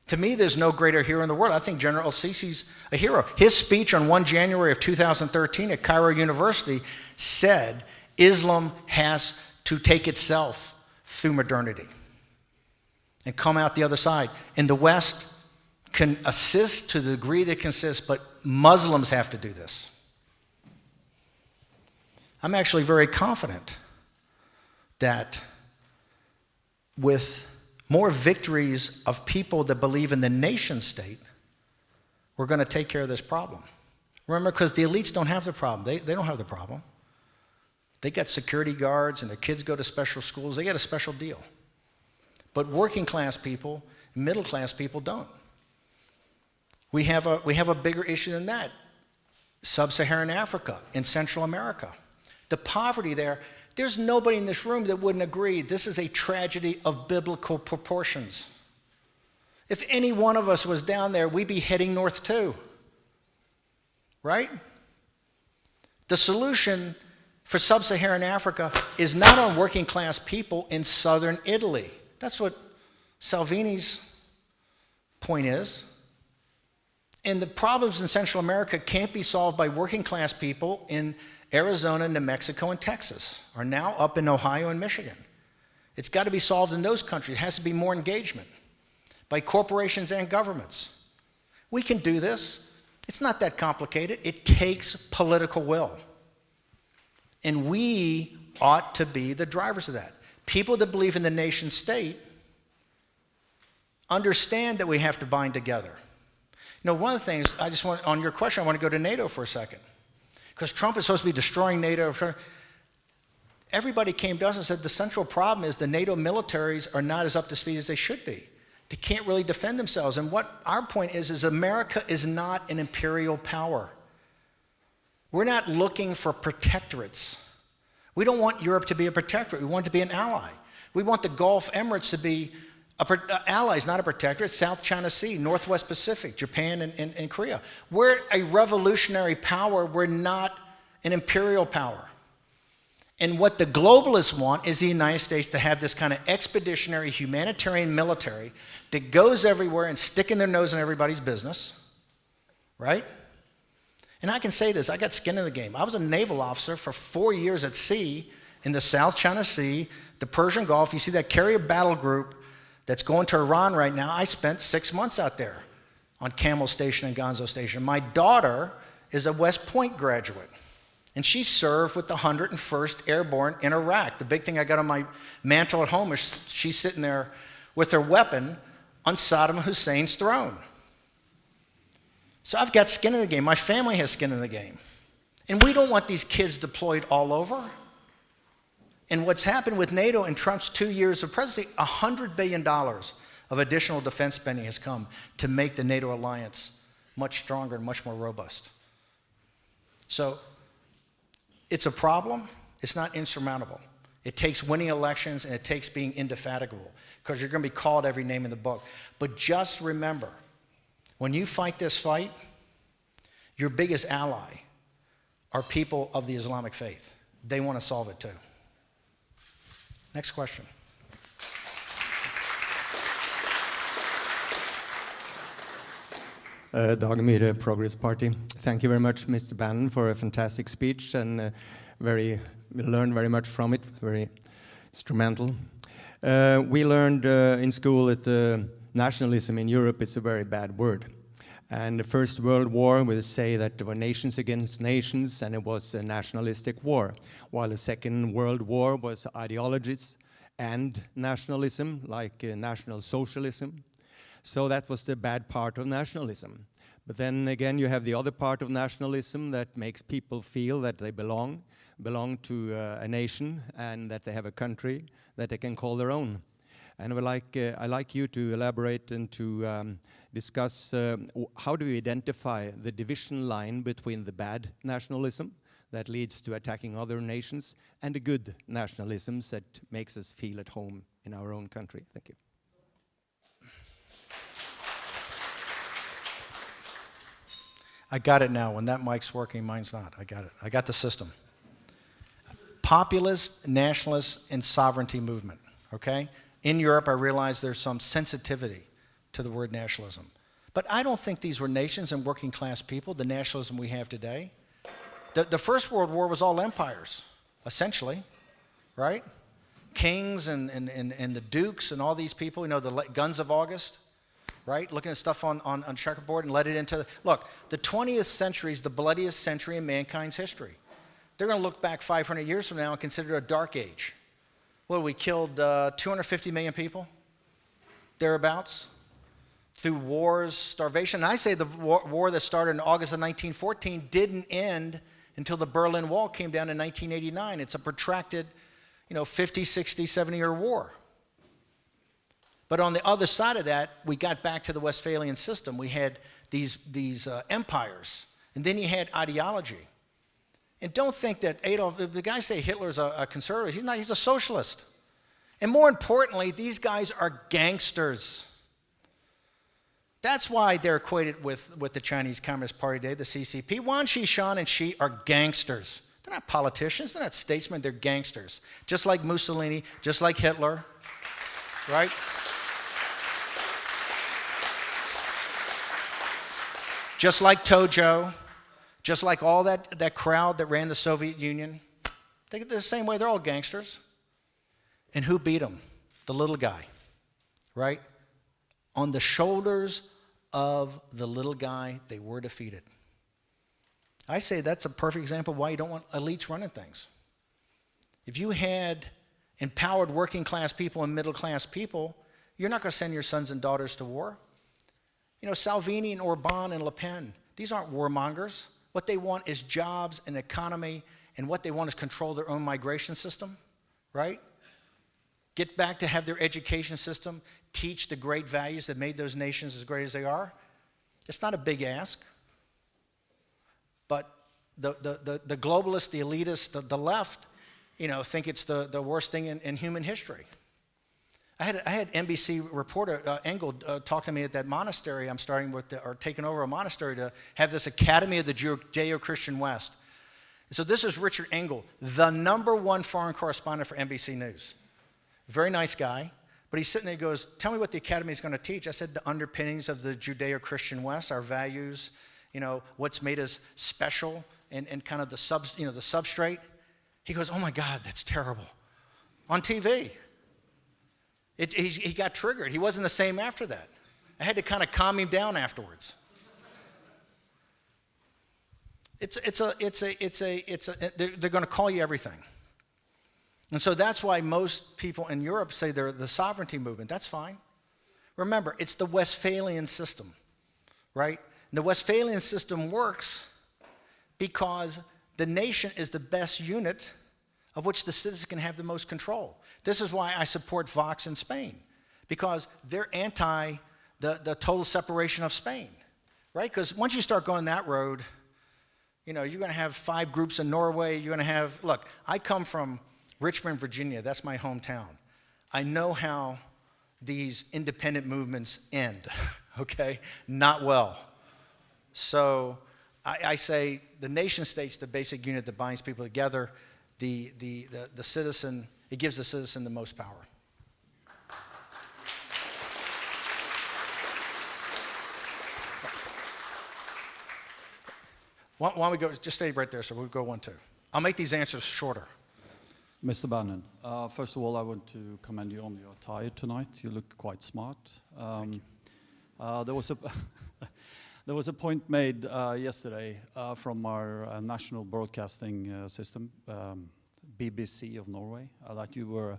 To me, there's no greater hero in the world. I think General el-Sisi's a hero. His speech on 1 January of 2013 at Cairo University said Islam has to take itself through modernity and come out the other side. And the West can assist to the degree that it can assist, but Muslims have to do this. I'm actually very confident that with more victories of people that believe in the nation state, we're going to take care of this problem. Remember, because the elites don't have the problem. They don't have the problem. They got security guards and their kids go to special schools. They get a special deal. But working class people, middle class people don't. We have a bigger issue than that. Sub-Saharan Africa and Central America. The poverty there, there's nobody in this room that wouldn't agree this is a tragedy of biblical proportions. If any one of us was down there, we'd be heading north too. Right? The solution for sub-Saharan Africa is not on working class people in southern Italy. That's what Salvini's point is. And the problems in Central America can't be solved by working class people in Arizona, New Mexico, and Texas, are now up in Ohio and Michigan. It's got to be solved in those countries. It has to be more engagement by corporations and governments. We can do this. It's not that complicated. It takes political will. And we ought to be the drivers of that. People that believe in the nation state understand that we have to bind together. You know, one of the things, on your question, I want to go to NATO for a second. Because Trump is supposed to be destroying NATO. Everybody came to us and said the central problem is the NATO militaries are not as up to speed as they should be. They can't really defend themselves. And what our point is America is not an imperial power. We're not looking for protectorates. We don't want Europe to be a protectorate. We want it to be an ally. We want the Gulf Emirates to be allies, not a protectorate. South China Sea, Northwest Pacific, Japan and Korea. We're a revolutionary power. We're not an imperial power. And what the globalists want is the United States to have this kind of expeditionary humanitarian military that goes everywhere and sticking their nose in everybody's business, right? And I can say this, I got skin in the game. I was a naval officer for 4 years at sea in the South China Sea, the Persian Gulf. You see that carrier battle group that's going to Iran right now. I spent 6 months out there on Camel Station and Gonzo Station. My daughter is a West Point graduate, and she served with the 101st Airborne in Iraq. The big thing I got on my mantle at home is she's sitting there with her weapon on Saddam Hussein's throne. So I've got skin in the game. My family has skin in the game. And we don't want these kids deployed all over. And what's happened with NATO in Trump's 2 years of presidency, $100 billion of additional defense spending has come to make the NATO alliance much stronger and much more robust. So it's a problem. It's not insurmountable. It takes winning elections, and it takes being indefatigable, because you're going to be called every name in the book. But just remember, when you fight this fight, your biggest ally are people of the Islamic faith. They want to solve it too. Next question. Dag Myhre, Progress Party. Thank you very much, Mr. Bannon, for a fantastic speech, and we learned very much from it, very instrumental. We learned in school that nationalism in Europe is a very bad word. And the First World War will say that there were nations against nations, and it was a nationalistic war, while the Second World War was ideologies and nationalism, like National Socialism. So that was the bad part of nationalism. But then again, you have the other part of nationalism that makes people feel that they belong to a nation, and that they have a country that they can call their own. And I'd like you to elaborate and to discuss how do we identify the division line between the bad nationalism that leads to attacking other nations and the good nationalisms that makes us feel at home in our own country. Thank you. I got it now. When that mic's working, mine's not. I got it. I got the system. Populist, nationalist, and sovereignty movement, okay? In Europe, I realize there's some sensitivity to the word nationalism. But I don't think these were nations and working class people, the nationalism we have today. The First World War was all empires, essentially, right? Kings and the dukes and all these people, you know, the guns of August, right? Looking at stuff on checkerboard and let it into look, the 20th century is the bloodiest century in mankind's history. They're going to look back 500 years from now and consider it a dark age. Well, we killed 250 million people, thereabouts, through wars, starvation. And I say the war that started in August of 1914 didn't end until the Berlin Wall came down in 1989. It's a protracted, 50, 60, 70-year war. But on the other side of that, we got back to the Westphalian system. We had these empires, and then you had ideology. And don't think that the guys say Hitler's a conservative. He's not, he's a socialist. And more importantly, these guys are gangsters. That's why they're equated with the Chinese Communist Party today, the CCP. Wang Xishan and Xi are gangsters. They're not politicians, they're not statesmen, they're gangsters. Just like Mussolini, just like Hitler, right? Just like Tojo, just like all that crowd that ran the Soviet Union. They're the same way, they're all gangsters. And who beat them? The little guy, right? On the shoulders of the little guy, they were defeated. I say that's a perfect example of why you don't want elites running things. If you had empowered working class people and middle class people, you're not going to send your sons and daughters to war. Salvini and Orban and Le Pen, these aren't warmongers. What they want is jobs and economy, and what they want is control their own migration system, right? Get back to have their education system teach the great values that made those nations as great as they are. It's not a big ask, but the globalists, the elitists, the left, think it's the worst thing in human history. I had NBC reporter Engel talk to me at that monastery I'm starting with, or taking over a monastery to have this Academy of the Judeo-Christian West. So this is Richard Engel, the #1 foreign correspondent for NBC News. Very nice guy, but he's sitting there, he goes, tell me what the Academy is going to teach. I said, the underpinnings of the Judeo-Christian West, our values, what's made us special, and kind of the substrate. He goes, oh my God, that's terrible. On TV. He got triggered. He wasn't the same after that. I had to kind of calm him down afterwards. They're going to call you everything. And so that's why most people in Europe say they're the sovereignty movement. That's fine. Remember, it's the Westphalian system, right? And the Westphalian system works because the nation is the best unit of which the citizen can have the most control. This is why I support Vox in Spain, because they're anti the total separation of Spain, right? Because once you start going that road, you're going to have 5 groups in Norway. You're going to have, look, I come from Richmond, Virginia. That's my hometown. I know how these independent movements end, okay? Not well. So I say the nation state's the basic unit that binds people together. The citizen, it gives the citizen the most power. Why don't we go, just stay right there, so we'll go 1, 2. I'll make these answers shorter. Mr. Bannon, first of all, I want to commend you on your attire tonight. You look quite smart. Thank you. There was a point made yesterday from our national broadcasting system, BBC of Norway, that you were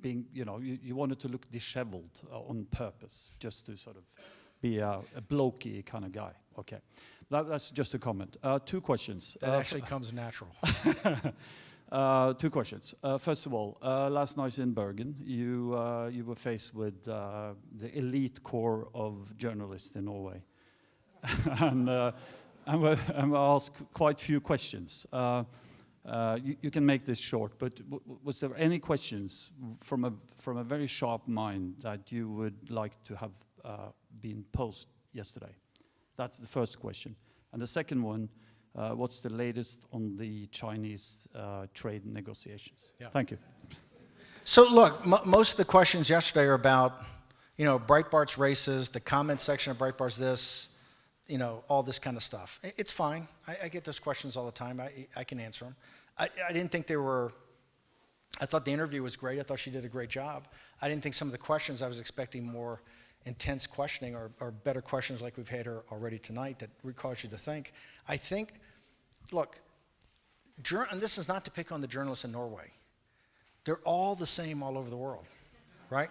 being, you wanted to look disheveled on purpose, just to sort of be a blokey kind of guy. Okay, that's just a comment. 2 questions. That actually comes natural. 2 questions. First of all, last night in Bergen, you were faced with the elite core of journalists in Norway, and we asked quite few questions. You can make this short, but was there any questions from a very sharp mind that you would like to have been posed yesterday? That's the first question. And the second one, what's the latest on the Chinese trade negotiations? Yeah. Thank you. So look, most of the questions yesterday are about, Breitbart's races, the comment section of Breitbart's this, all this kind of stuff. It's fine. I get those questions all the time. I can answer them. I didn't think they were, I thought the interview was great. I thought she did a great job. I didn't think some of the questions, I was expecting more intense questioning or better questions like we've had her already tonight that would cause you to think. I think, look, and this is not to pick on the journalists in Norway. They're all the same all over the world, right?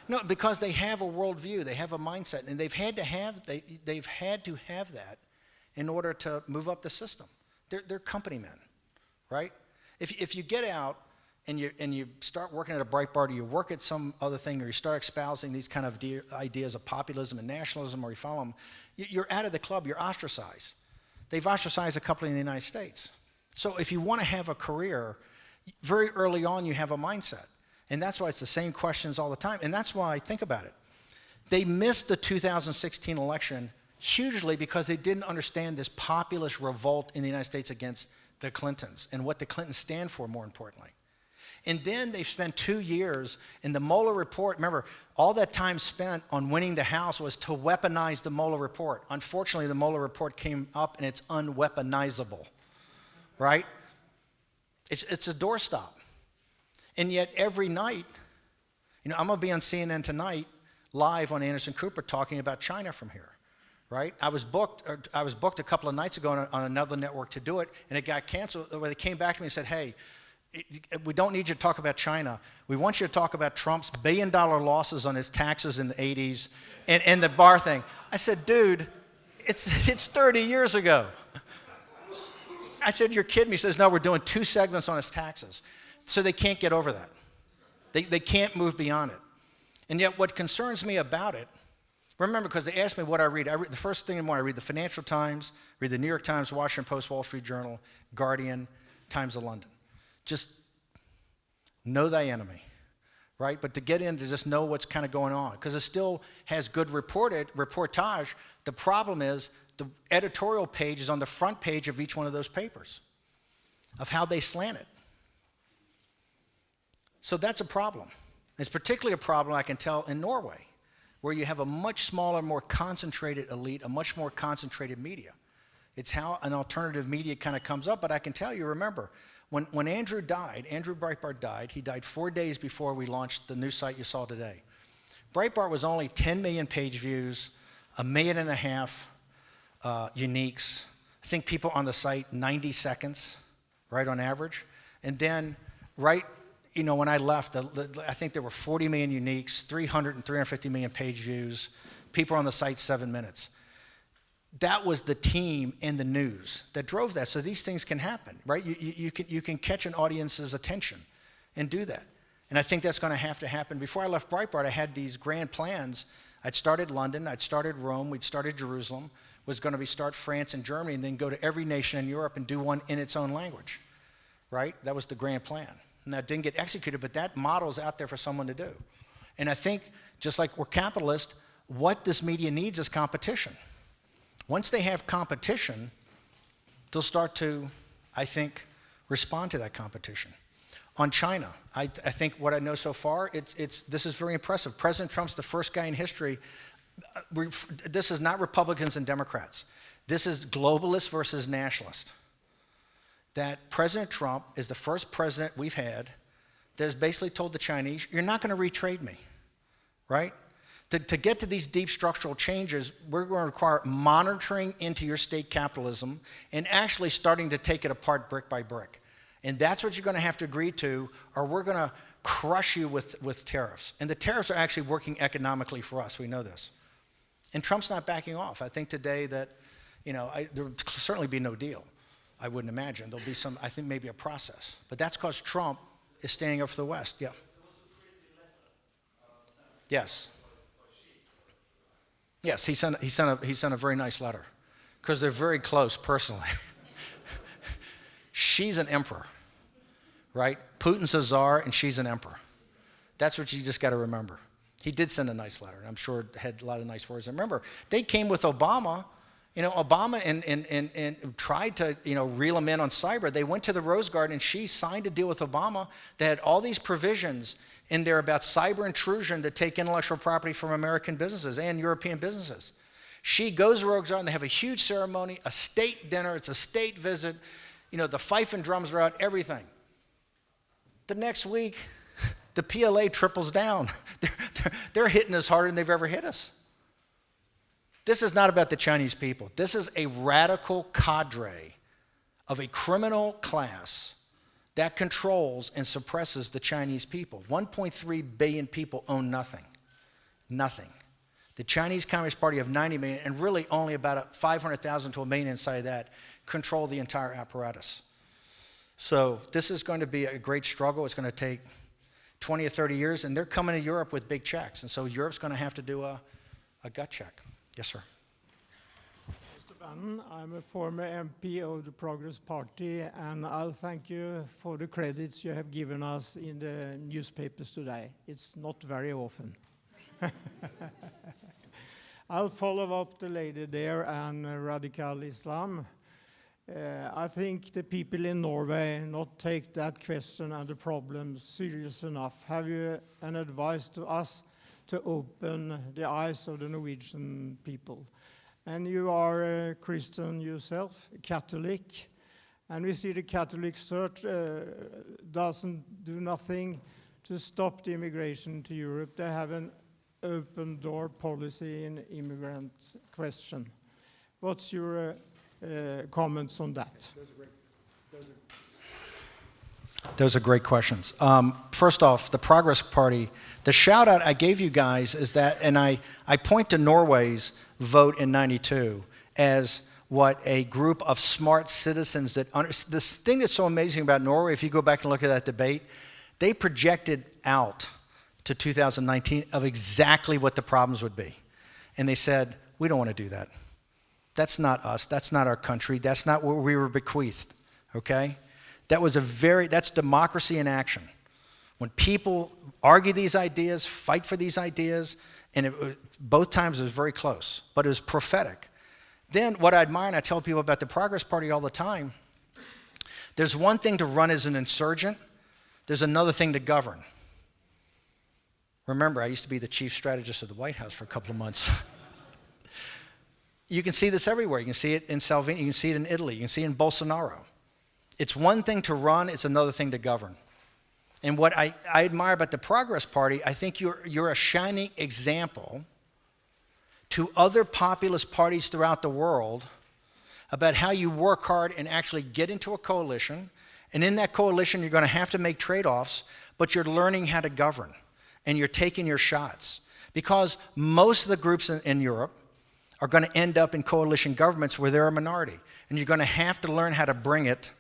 No, because they have a worldview, they have a mindset, and they've had to have that in order to move up the system. They're company men, right? If you get out and you start working at a Breitbart, or you work at some other thing, or you start espousing these kind of ideas of populism and nationalism, or you follow them, you're out of the club, you're ostracized. They've ostracized a couple in the United States. So if you want to have a career, very early on you have a mindset. And that's why it's the same questions all the time. And that's why, think about it. They missed the 2016 election hugely because they didn't understand this populist revolt in the United States against the Clintons and what the Clintons stand for, more importantly. And then they spent 2 years in the Mueller report. Remember, all that time spent on winning the House was to weaponize the Mueller report. Unfortunately, the Mueller report came up and it's unweaponizable, right? It's a doorstop. And yet every night, I'm going to be on CNN tonight, live on Anderson Cooper, talking about China from here, right? I was booked a couple of nights ago on another network to do it, and it got canceled. Where they came back to me and said, hey, we don't need you to talk about China. We want you to talk about Trump's billion-dollar losses on his taxes in the 80s and the bar thing. I said, dude, it's 30 years ago. I said, you're kidding me. He says, no, we're doing 2 segments on his taxes. So they can't get over that. They can't move beyond it. And yet what concerns me about it, Remember, because they asked me what I read. The first thing in the morning, I read the Financial Times, read the New York Times, Washington Post, Wall Street Journal, Guardian, Times of London. Just know thy enemy, right? But to get in to just know what's kind of going on, because it still has good reportage. The problem is the editorial page is on the front page of each one of those papers, of how they slant it. So that's a problem. It's particularly a problem, I can tell, in Norway, where you have a much smaller, more concentrated elite, a much more concentrated media. It's how an alternative media kind of comes up, but I can tell you, remember, when Andrew died, Andrew Breitbart died, he died 4 days before we launched the new site you saw today. Breitbart was only 10 million page views, 1.5 million uniques. I think people on the site, 90 seconds, right, on average. And then, right, you know, when I left, I think there were 40 million uniques, 300 and 350 million page views, people on the site 7 minutes. That was the team in the news that drove that. So these things can happen, right? You can catch an audience's attention and do that. And I think that's going to have to happen. Before I left Breitbart, I had these grand plans. I'd started London, I'd started Rome, we'd started Jerusalem, was going to start France and Germany, and then go to every nation in Europe and do one in its own language, right? That was the grand plan. And that didn't get executed, but that model's out there for someone to do. And I think, just like we're capitalists, what this media needs is competition. Once they have competition, they'll start to, I think, respond to that competition. On China, I think what I know so far, this is very impressive. President Trump's the first guy in history. This is not Republicans and Democrats. This is globalists versus nationalists. That President Trump is the first president we've had that has basically told the Chinese, you're not going to retrade me, right? To get to these deep structural changes, we're going to require monitoring into your state capitalism and actually starting to take it apart brick by brick. And that's what you're going to have to agree to, or we're going to crush you with tariffs. And the tariffs are actually working economically for us. We know this. And Trump's not backing off. I think today that, you know, there would certainly be no deal. I wouldn't imagine. There'll be some, I think maybe a process. But that's because Trump is standing up for the West. Yeah. Yes. Yes, he sent a very nice letter because they're very close personally. She's an emperor, right? Putin's a czar and she's an emperor. That's what you just got to remember. He did send a nice letter, and I'm sure it had a lot of nice words. And remember, they came with Obama. You know, Obama and tried to, you know, reel him in on cyber. They went to the Rose Garden, and she signed a deal with Obama that had all these provisions in there about cyber intrusion to take intellectual property from American businesses and European businesses. She goes to Rose Garden. They have a huge ceremony, a state dinner. It's a state visit. You know, the fife and drums are out, everything. The next week, the PLA triples down. They're hitting us harder than they've ever hit us. This is not about the Chinese people. This is a radical cadre of a criminal class that controls and suppresses the Chinese people. 1.3 billion people own nothing. Nothing. The Chinese Communist Party of 90 million, and really only about 500,000 to 1 million inside that, control the entire apparatus. So this is going to be a great struggle. It's going to take 20 or 30 years, and they're coming to Europe with big checks. And so Europe's going to have to do a gut check. Yes, sir. Mr. Bannon, I'm a former MP of the Progress Party, and I'll thank you for the credits you have given us in the newspapers today. It's not very often. I'll follow up the lady there and radical Islam. I think the people in Norway not take that question and the problem serious enough. Have you an advice to us to open the eyes of the Norwegian people? And you are a Christian yourself, a Catholic, and we see the Catholic Church doesn't do nothing to stop the immigration to Europe. They have an open door policy in immigrant question. What's your comments on that? Those are great questions. First off, the Progress Party, the shout out I gave you guys is that, and I point to Norway's vote in '92 as what a group of smart citizens that, this thing that's so amazing about Norway, if you go back and look at that debate, they projected out to 2019 of exactly what the problems would be. and they said, we don't want to do that. That's not us. That's not our country. That's not what we were bequeathed, okay? That's democracy in action. When people argue these ideas, fight for these ideas, and both times it was very close, but it was prophetic. Then what I admire, and I tell people about the Progress Party all the time, there's one thing to run as an insurgent, there's another thing to govern. Remember, I used to be the chief strategist of the White House for a couple of months. You can see this everywhere. You can see it in Salvini, you can see it in Italy, you can see it in Bolsonaro. It's one thing to run, it's another thing to govern. And what I admire about the Progress Party, I think you're a shining example to other populist parties throughout the world about how you work hard and actually get into a coalition. And in that coalition, you're going to have to make trade-offs, but you're learning how to govern. And you're taking your shots. Because most of the groups in Europe are going to end up in coalition governments where they're a minority. And you're going to have to learn how to bring it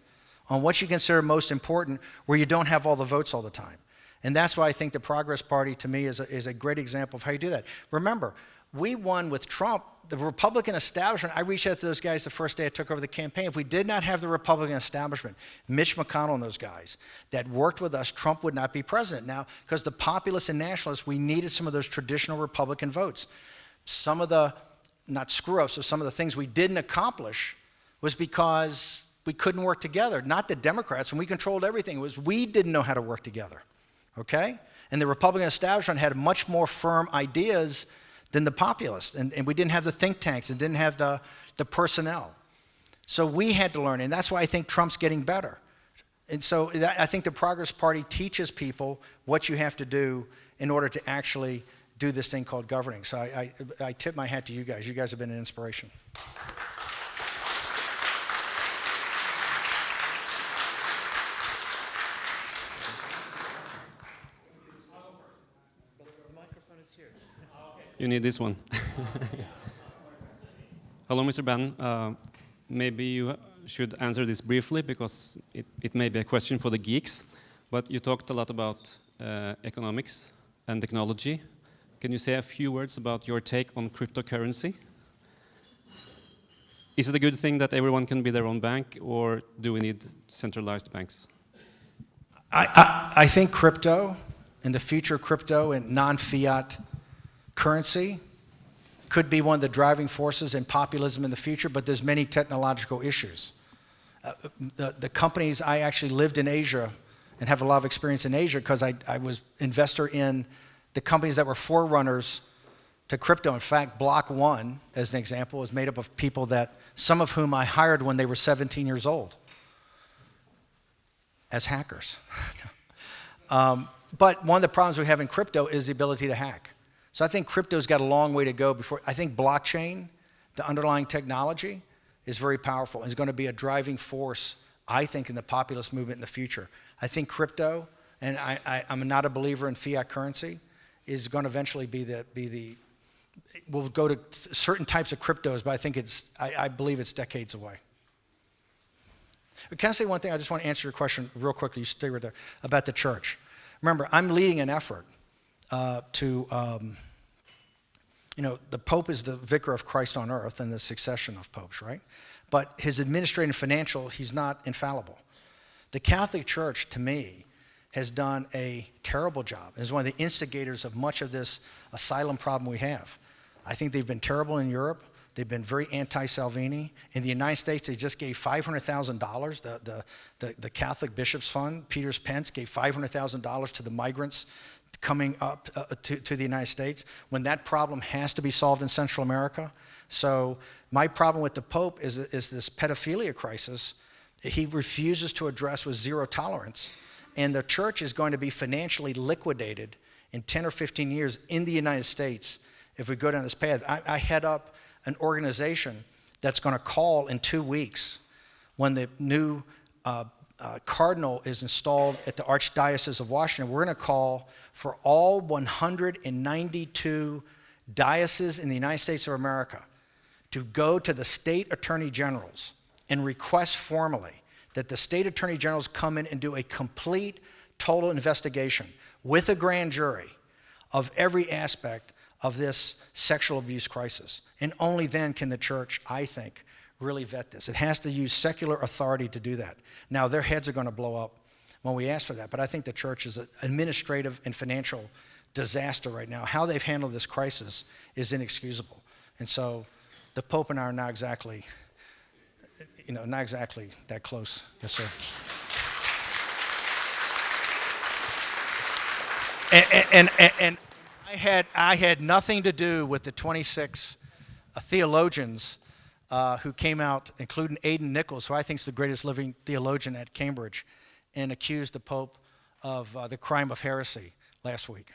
on what you consider most important, where you don't have all the votes all the time. And that's why I think the Progress Party, to me, is a great example of how you do that. Remember, we won with Trump. The Republican establishment, I reached out to those guys the first day I took over the campaign. If we did not have the Republican establishment, Mitch McConnell and those guys that worked with us, Trump would not be president. Now, because the populists and nationalists, we needed some of those traditional Republican votes. Some of the, not screw-ups, but some of the things we didn't accomplish was because we couldn't work together. Not the Democrats, when we controlled everything, it was we didn't know how to work together, okay? And the Republican establishment had much more firm ideas than the populists, and we didn't have the think tanks and didn't have the personnel. So we had to learn, and that's why I think Trump's getting better. And so I think the Progress Party teaches people what you have to do in order to actually do this thing called governing. So I tip my hat to you guys. You guys have been an inspiration. You need this one. Hello, Mr. Bannon. Maybe you should answer this briefly because it may be a question for the geeks. But you talked a lot about economics and technology. Can you say a few words about your take on cryptocurrency? Is it a good thing that everyone can be their own bank, or do we need centralized banks? I think crypto, in the future, crypto and non-fiat currency could be one of the driving forces in populism in the future, but there's many technological issues. The companies, I actually lived in Asia and have a lot of experience in Asia because I was investor in the companies that were forerunners to crypto. In fact, Block One, as an example, is made up of people that, some of whom I hired when they were 17 years old as hackers. But one of the problems we have in crypto is the ability to hack. So I think crypto's got a long way to go before, I think blockchain, the underlying technology, is very powerful and is going to be a driving force, I think, in the populist movement in the future. I think crypto, and I'm not a believer in fiat currency, is going to eventually we'll go to certain types of cryptos, but I think I believe it's decades away. Can I say one thing? I just want to answer your question real quickly. You stay right there, about the church. Remember, I'm leading an effort the Pope is the vicar of Christ on earth and the succession of popes, right? But his administrative and financial, he's not infallible. The Catholic Church, to me, has done a terrible job. Is one of the instigators of much of this asylum problem we have. I think they've been terrible in Europe. They've been very anti-Salvini. In the United States, they just gave $500,000. The Catholic Bishops Fund, Peter Pence, gave $500,000 to the migrants coming up to the United States, when that problem has to be solved in Central America. So my problem with the Pope is this pedophilia crisis. He refuses to address with zero tolerance. And the church is going to be financially liquidated in 10 or 15 years in the United States if we go down this path. I head up an organization that's going to call in 2 weeks when the new cardinal is installed at the Archdiocese of Washington. We're going to call for all 192 dioceses in the United States of America to go to the state attorney generals and request formally that the state attorney generals come in and do a complete, total investigation with a grand jury of every aspect of this sexual abuse crisis. And only then can the church, I think, really vet this. It has to use secular authority to do that. Now, their heads are going to blow up when we ask for that, but I think the church is an administrative and financial disaster right now. How they've handled this crisis is inexcusable. And so the Pope and I are not exactly that close. Yes, sir. And I had nothing to do with the 26 theologians who came out, including Aidan Nichols, who I think is the greatest living theologian at Cambridge, and accused the Pope of the crime of heresy last week.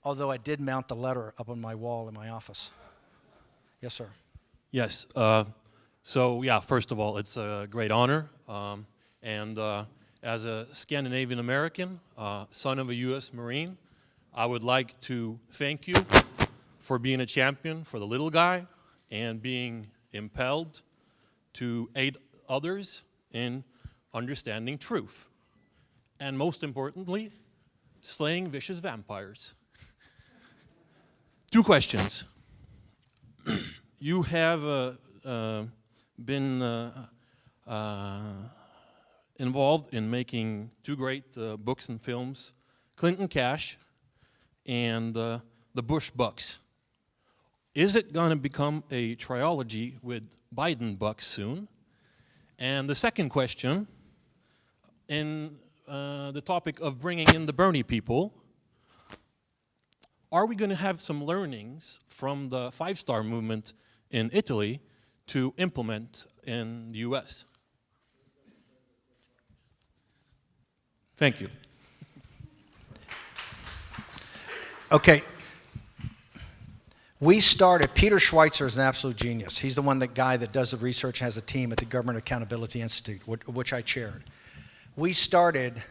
Although I did mount the letter up on my wall in my office. Yes, sir. Yes. So, yeah, first of all, it's a great honor. And as a Scandinavian American, son of a U.S. Marine, I would like to thank you for being a champion for the little guy and being impelled to aid others in understanding truth. And most importantly, slaying vicious vampires. 2 questions. You have been involved in making 2 great books and films, Clinton Cash and The Bush Bucks. Is it going to become a trilogy with Biden Bucks soon? And the second question, in the topic of bringing in the Bernie people, are we going to have some learnings from the 5-star movement in Italy to implement in the U.S.? Thank you. Okay. We started, Peter Schweitzer is an absolute genius. He's the guy that does the research and has a team at the Government Accountability Institute, which I chaired. We started,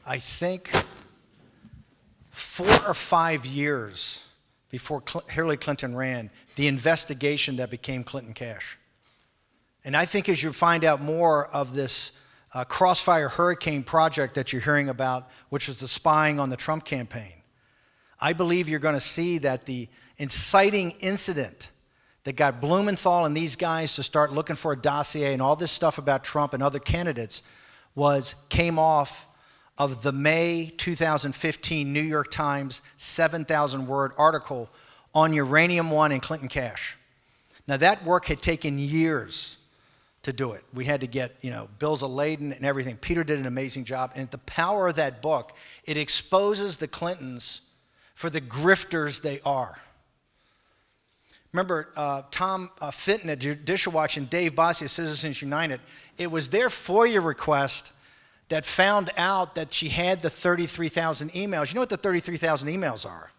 I think, 4 or 5 years before Hillary Clinton ran, the investigation that became Clinton Cash. And I think as you find out more of this Crossfire Hurricane project that you're hearing about, which was the spying on the Trump campaign, I believe you're going to see that the inciting incident that got Blumenthal and these guys to start looking for a dossier and all this stuff about Trump and other candidates came off of the May 2015 New York Times 7,000-word article on Uranium One and Clinton Cash. Now that work had taken years to do it. We had to get, bills of lading and everything. Peter did an amazing job. And the power of that book, it exposes the Clintons for the grifters they are. Remember, Tom Fitton at Judicial Watch and Dave Bossie at Citizens United, it was their FOIA request that found out that she had the 33,000 emails. You know what the 33,000 emails are?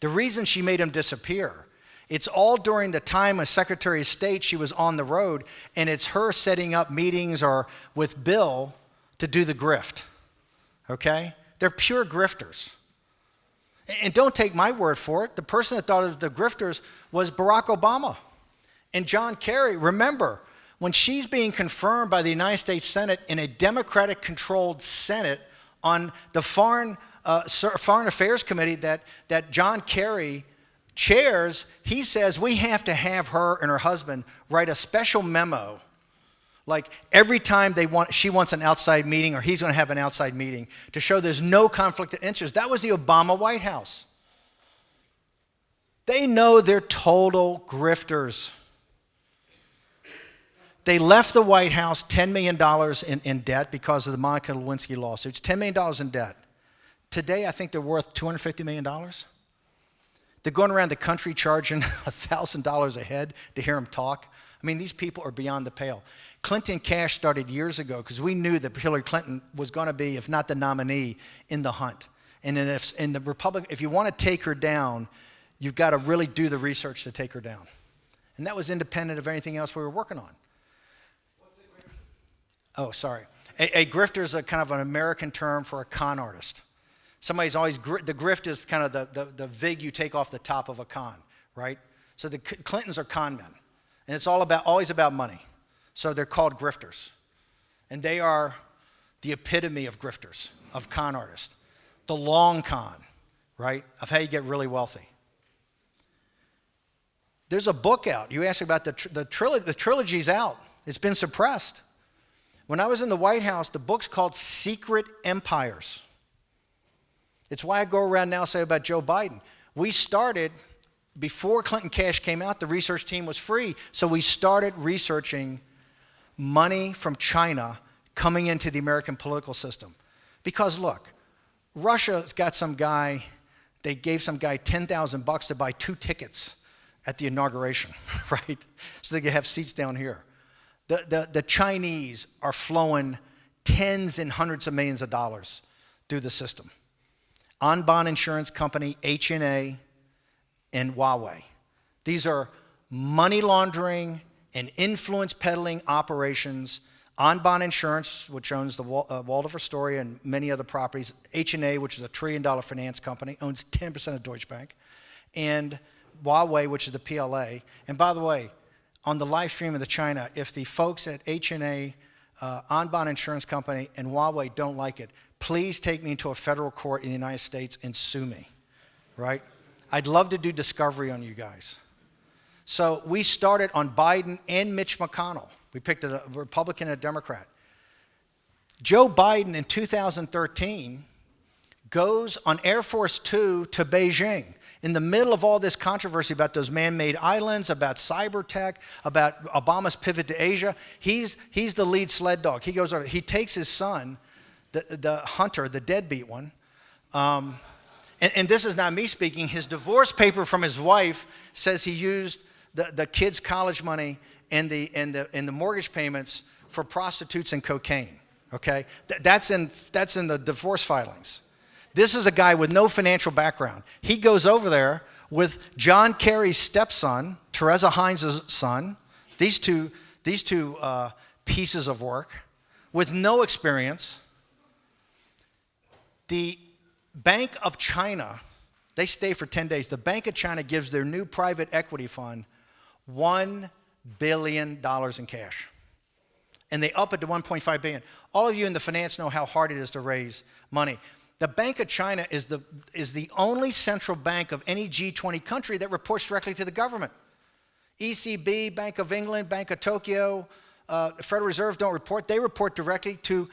The reason she made them disappear, it's all during the time as Secretary of State she was on the road, and it's her setting up meetings or with Bill to do the grift, okay? They're pure grifters. And don't take my word for it. The person that thought of the grifters was Barack Obama and John Kerry. Remember, when she's being confirmed by the United States Senate in a Democratic-controlled Senate on the Foreign Affairs Committee that John Kerry chairs, he says we have to have her and her husband write a special memo. Like every time she wants an outside meeting or he's going to have an outside meeting to show there's no conflict of interest. That was the Obama White House. They know they're total grifters. They left the White House $10 million in debt because of the Monica Lewinsky lawsuits, $10 million in debt. Today, I think they're worth $250 million. They're going around the country charging $1,000 a head to hear them talk. I mean, these people are beyond the pale. Clinton Cash started years ago because we knew that Hillary Clinton was going to be, if not the nominee, in the hunt. And then if you want to take her down, you've got to really do the research to take her down. And that was independent of anything else we were working on. Oh, sorry. A grifter is a kind of an American term for a con artist. Somebody's always, the grift is kind of the vig you take off the top of a con, right? So the Clintons are con men. And it's always about money. So they're called grifters. And they are the epitome of grifters, of con artists. The long con, right, of how you get really wealthy. There's a book out. You asked about the trilogy. The trilogy's out. It's been suppressed. When I was in the White House, the book's called Secret Empires. It's why I go around now and say about Joe Biden. We started, before Clinton Cash came out, the research team was free. So we started researching money from China coming into the American political system. Because look, Russia's got some guy, they gave some guy $10,000 to buy 2 tickets at the inauguration, right? So they could have seats down here. The Chinese are flowing tens and hundreds of millions of dollars through the system. Anbon Insurance Company, HNA, and Huawei. These are money laundering and influence peddling operations. Anbon Insurance, which owns the Waldorf Astoria and many other properties. HNA, which is a $1 trillion finance company, owns 10% of Deutsche Bank. And Huawei, which is the PLA. And by the way, on the live stream of the China, if the folks at HNA, Anbon Insurance Company, and Huawei don't like it, please take me into a federal court in the United States and sue me, right? I'd love to do discovery on you guys. So we started on Biden and Mitch McConnell. We picked a Republican and a Democrat. Joe Biden in 2013 goes on Air Force Two to Beijing in the middle of all this controversy about those man-made islands, about cyber tech, about Obama's pivot to Asia. He's the lead sled dog. He goes over, he takes his son, the hunter, the deadbeat one, and this is not me speaking, his divorce paper from his wife says he used the kids' college money and the mortgage payments for prostitutes and cocaine, okay? That's in the divorce filings. This is a guy with no financial background. He goes over there with John Kerry's stepson, Teresa Heinz's son, these two pieces of work, with no experience. The Bank of China, they stay for 10 days. The Bank of China gives their new private equity fund $1 billion in cash. And they up it to $1.5 billion. All of you in the finance know how hard it is to raise money. The Bank of China is the only central bank of any G20 country that reports directly to the government. ECB, Bank of England, Bank of Tokyo, Federal Reserve don't report. They report directly to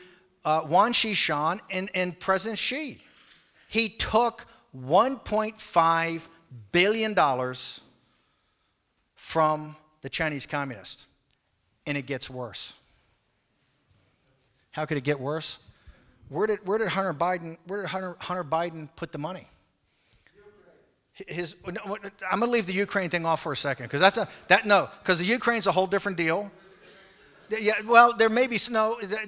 Wang Xishan and President Xi. He took $1.5 billion from the Chinese communists, and it gets worse. How could it get worse? Where did Hunter Biden put the money? I'm going to leave the Ukraine thing off for a second because because the Ukraine's a whole different deal. Yeah, well, there may be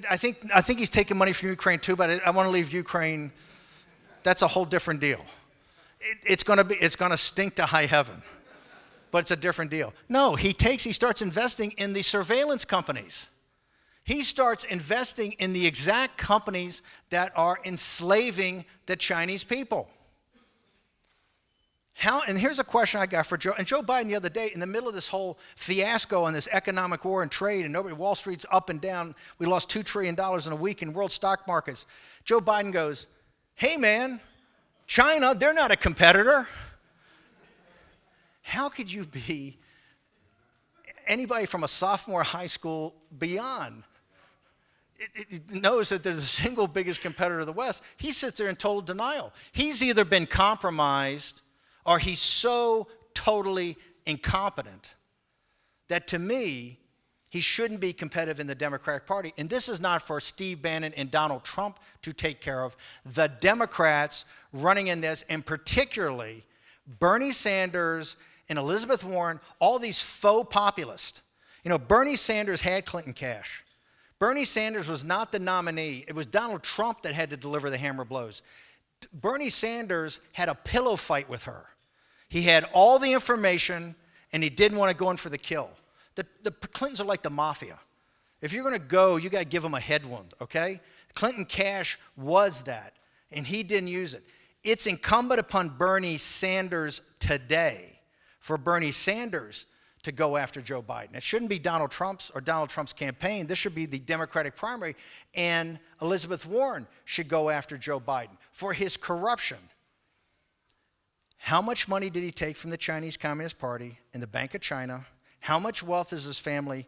I think he's taking money from Ukraine too, but I want to leave Ukraine. That's a whole different deal. It's going to stink to high heaven, but it's a different deal. No, he starts investing in the surveillance companies. He starts investing in the exact companies that are enslaving the Chinese people. And here's a question I got for Joe. And Joe Biden the other day, in the middle of this whole fiasco and this economic war and trade, and Wall Street's up and down. We lost $2 trillion in a week in world stock markets. Joe Biden goes, hey man, China, they're not a competitor. How could you be anybody from a sophomore high school beyond it knows that they're the single biggest competitor of the West? He sits there in total denial. He's either been compromised or he's so totally incompetent that, to me, he shouldn't be competitive in the Democratic Party. And this is not for Steve Bannon and Donald Trump to take care of. The Democrats running in this, and particularly Bernie Sanders and Elizabeth Warren, all these faux populists. You know, Bernie Sanders had Clinton Cash. Bernie Sanders was not the nominee. It was Donald Trump that had to deliver the hammer blows. Bernie Sanders had a pillow fight with her. He had all the information, and he didn't want to go in for the kill. The Clintons are like the mafia. If you're going to go, you got to give them a head wound, okay? Clinton Cash was that, and he didn't use it. It's incumbent upon Bernie Sanders today for Bernie Sanders to go after Joe Biden. It shouldn't be Donald Trump's or Donald Trump's campaign. This should be the Democratic primary, and Elizabeth Warren should go after Joe Biden for his corruption. How much money did he take from the Chinese Communist Party and the Bank of China? How much wealth has his family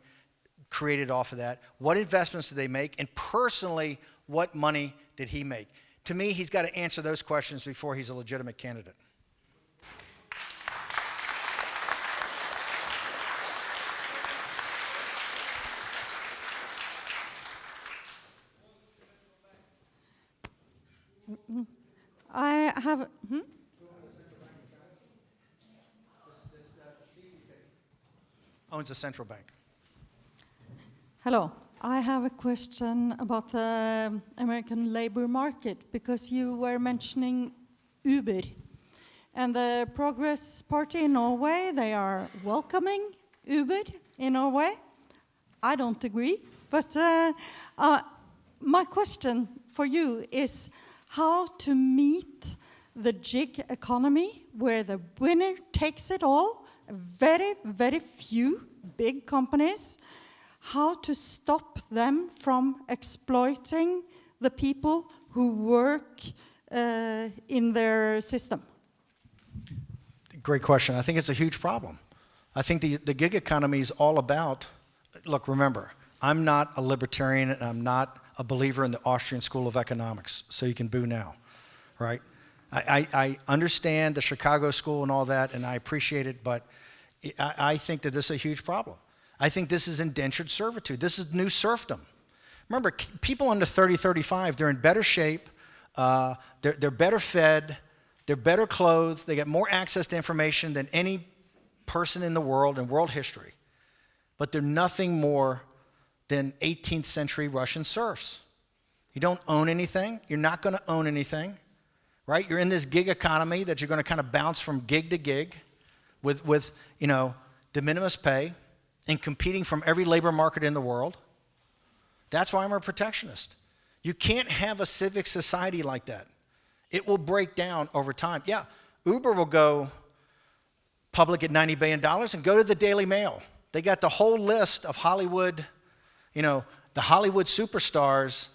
created off of that? What investments did they make? And personally, what money did he make? To me, he's got to answer those questions before he's a legitimate candidate. I have. Owns a central bank. Hello. I have a question about the American labor market, because you were mentioning Uber. And the Progress Party in Norway, they are welcoming Uber in Norway. I don't agree. But my question for you is how to meet the gig economy where the winner takes it all, very, very few big companies, how to stop them from exploiting the people who work in their system? Great question. I think it's a huge problem. I think the gig economy is all about, look, remember, I'm not a libertarian and I'm not a believer in the Austrian School of Economics, so you can boo now, right? I understand the Chicago School and all that, and I appreciate it, but I think that this is a huge problem. I think this is indentured servitude. This is new serfdom. Remember, people under 30, 35, they're in better shape, they're better fed, they're better clothed, they get more access to information than any person in the world in world history. But they're nothing more than 18th century Russian serfs. You don't own anything, you're not going to own anything, right? You're in this gig economy that you're going to kind of bounce from gig to gig with you know, de minimis pay and competing from every labor market in the world. That's why I'm a protectionist. You can't have a civic society like that. It will break down over time. Yeah, Uber will go public at $90 billion and go to the Daily Mail. They got the whole list of Hollywood, you know, the Hollywood superstars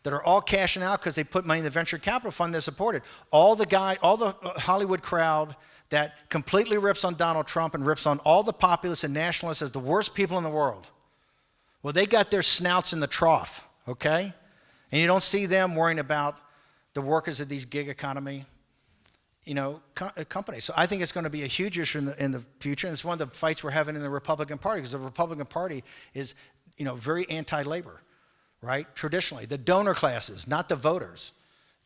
that are all cashing out because they put money in the venture capital fund they're supported. All the Hollywood crowd that completely rips on Donald Trump and rips on all the populists and nationalists as the worst people in the world. Well, they got their snouts in the trough, okay? And you don't see them worrying about the workers of these gig economy, you know, companies. So I think it's going to be a huge issue in the future, and it's one of the fights we're having in the Republican Party, because the Republican Party is, you know, very anti-labor, right? Traditionally, the donor classes, not the voters.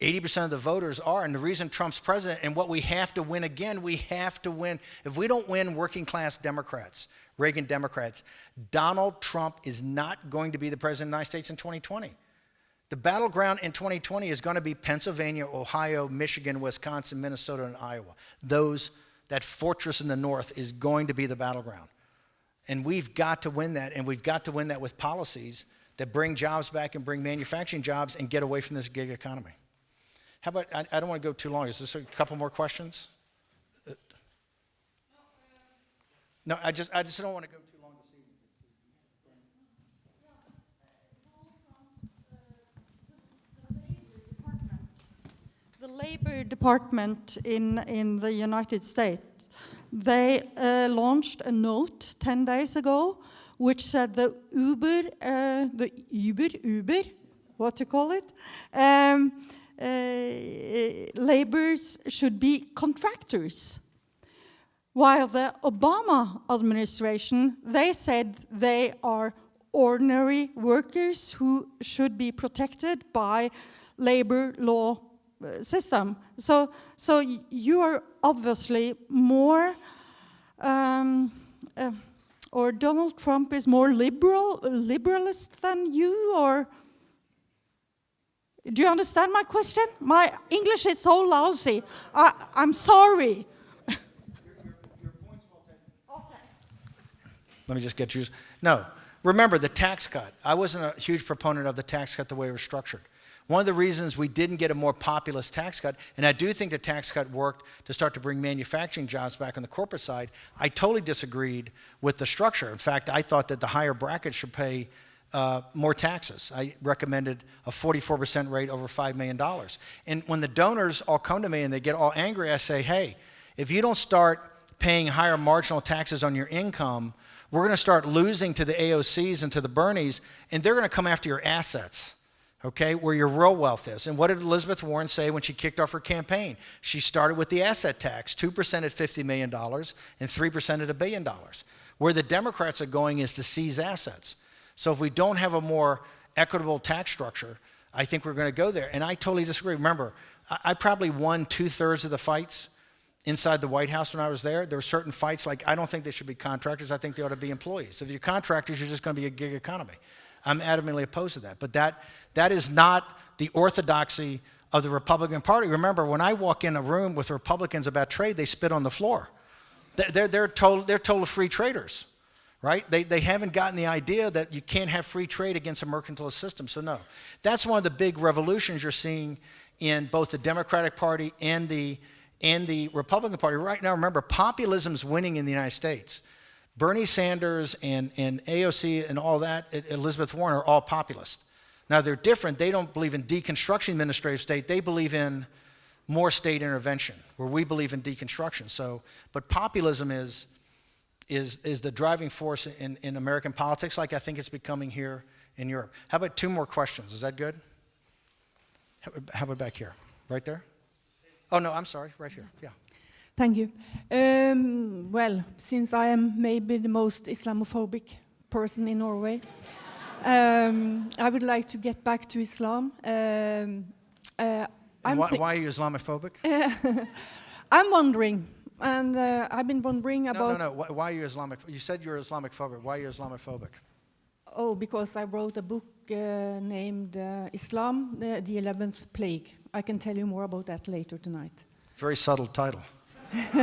80% of the voters are, and the reason Trump's president, and what we have to win again, we have to win. If we don't win working class Democrats, Reagan Democrats, Donald Trump is not going to be the president of the United States in 2020. The battleground in 2020 is going to be Pennsylvania, Ohio, Michigan, Wisconsin, Minnesota, and Iowa. That fortress in the north is going to be the battleground. And we've got to win that, and we've got to win that with policies that bring jobs back and bring manufacturing jobs and get away from this gig economy. How about, I don't want to go too long. Is there a couple more questions? No, I just don't want to go too long this evening. The Labor Department in the United States, they launched a note 10 days ago which said the Uber, what you call it, laborers should be contractors. While the Obama administration, they said they are ordinary workers who should be protected by labor law system. So you are obviously more, or Donald Trump is more liberalist than you, or do you understand my question? My English is so lousy. I'm sorry. Your point's well taken. Okay. Let me just get you. No, remember the tax cut. I wasn't a huge proponent of the tax cut the way it was structured. One of the reasons we didn't get a more populist tax cut, and I do think the tax cut worked to start to bring manufacturing jobs back on the corporate side, I totally disagreed with the structure. In fact, I thought that the higher brackets should pay more taxes. I recommended a 44% rate over $5 million. And when the donors all come to me and they get all angry, I say, hey, if you don't start paying higher marginal taxes on your income, we're going to start losing to the AOCs and to the Bernies, and they're going to come after your assets, okay, where your real wealth is. And what did Elizabeth Warren say when she kicked off her campaign? She started with the asset tax, 2% at $50 million and 3% at $1 billion. Where the Democrats are going is to seize assets. So if we don't have a more equitable tax structure, I think we're going to go there. And I totally disagree. Remember, I probably won 2/3 of the fights inside the White House when I was there. There were certain fights like, I don't think they should be contractors. I think they ought to be employees. If you're contractors, you're just going to be a gig economy. I'm adamantly opposed to that. But that is not the orthodoxy of the Republican Party. Remember, when I walk in a room with Republicans about trade, they spit on the floor. They're total free traders, right? They haven't gotten the idea that you can't have free trade against a mercantilist system. So no, that's one of the big revolutions you're seeing in both the Democratic Party and the Republican Party. Right now, remember, populism's winning in the United States. Bernie Sanders and AOC and all that, Elizabeth Warren, are all populist. Now, they're different. They don't believe in deconstruction administrative state. They believe in more state intervention, where we believe in deconstruction. So, but populism is the driving force in American politics, like I think it's becoming here in Europe. How about 2 more questions? Is that good? How about back here? Right there? Oh, no, I'm sorry. Right here. Yeah. Thank you. Well, since I am maybe the most Islamophobic person in Norway, I would like to get back to Islam. Why are you Islamophobic? I'm wondering, and I've been wondering about... No. Why are you Islamic? You said you're Islamophobic. Why are you Islamophobic? Oh, because I wrote a book named Islam, the 11th Plague. I can tell you more about that later tonight. Very subtle title. Keep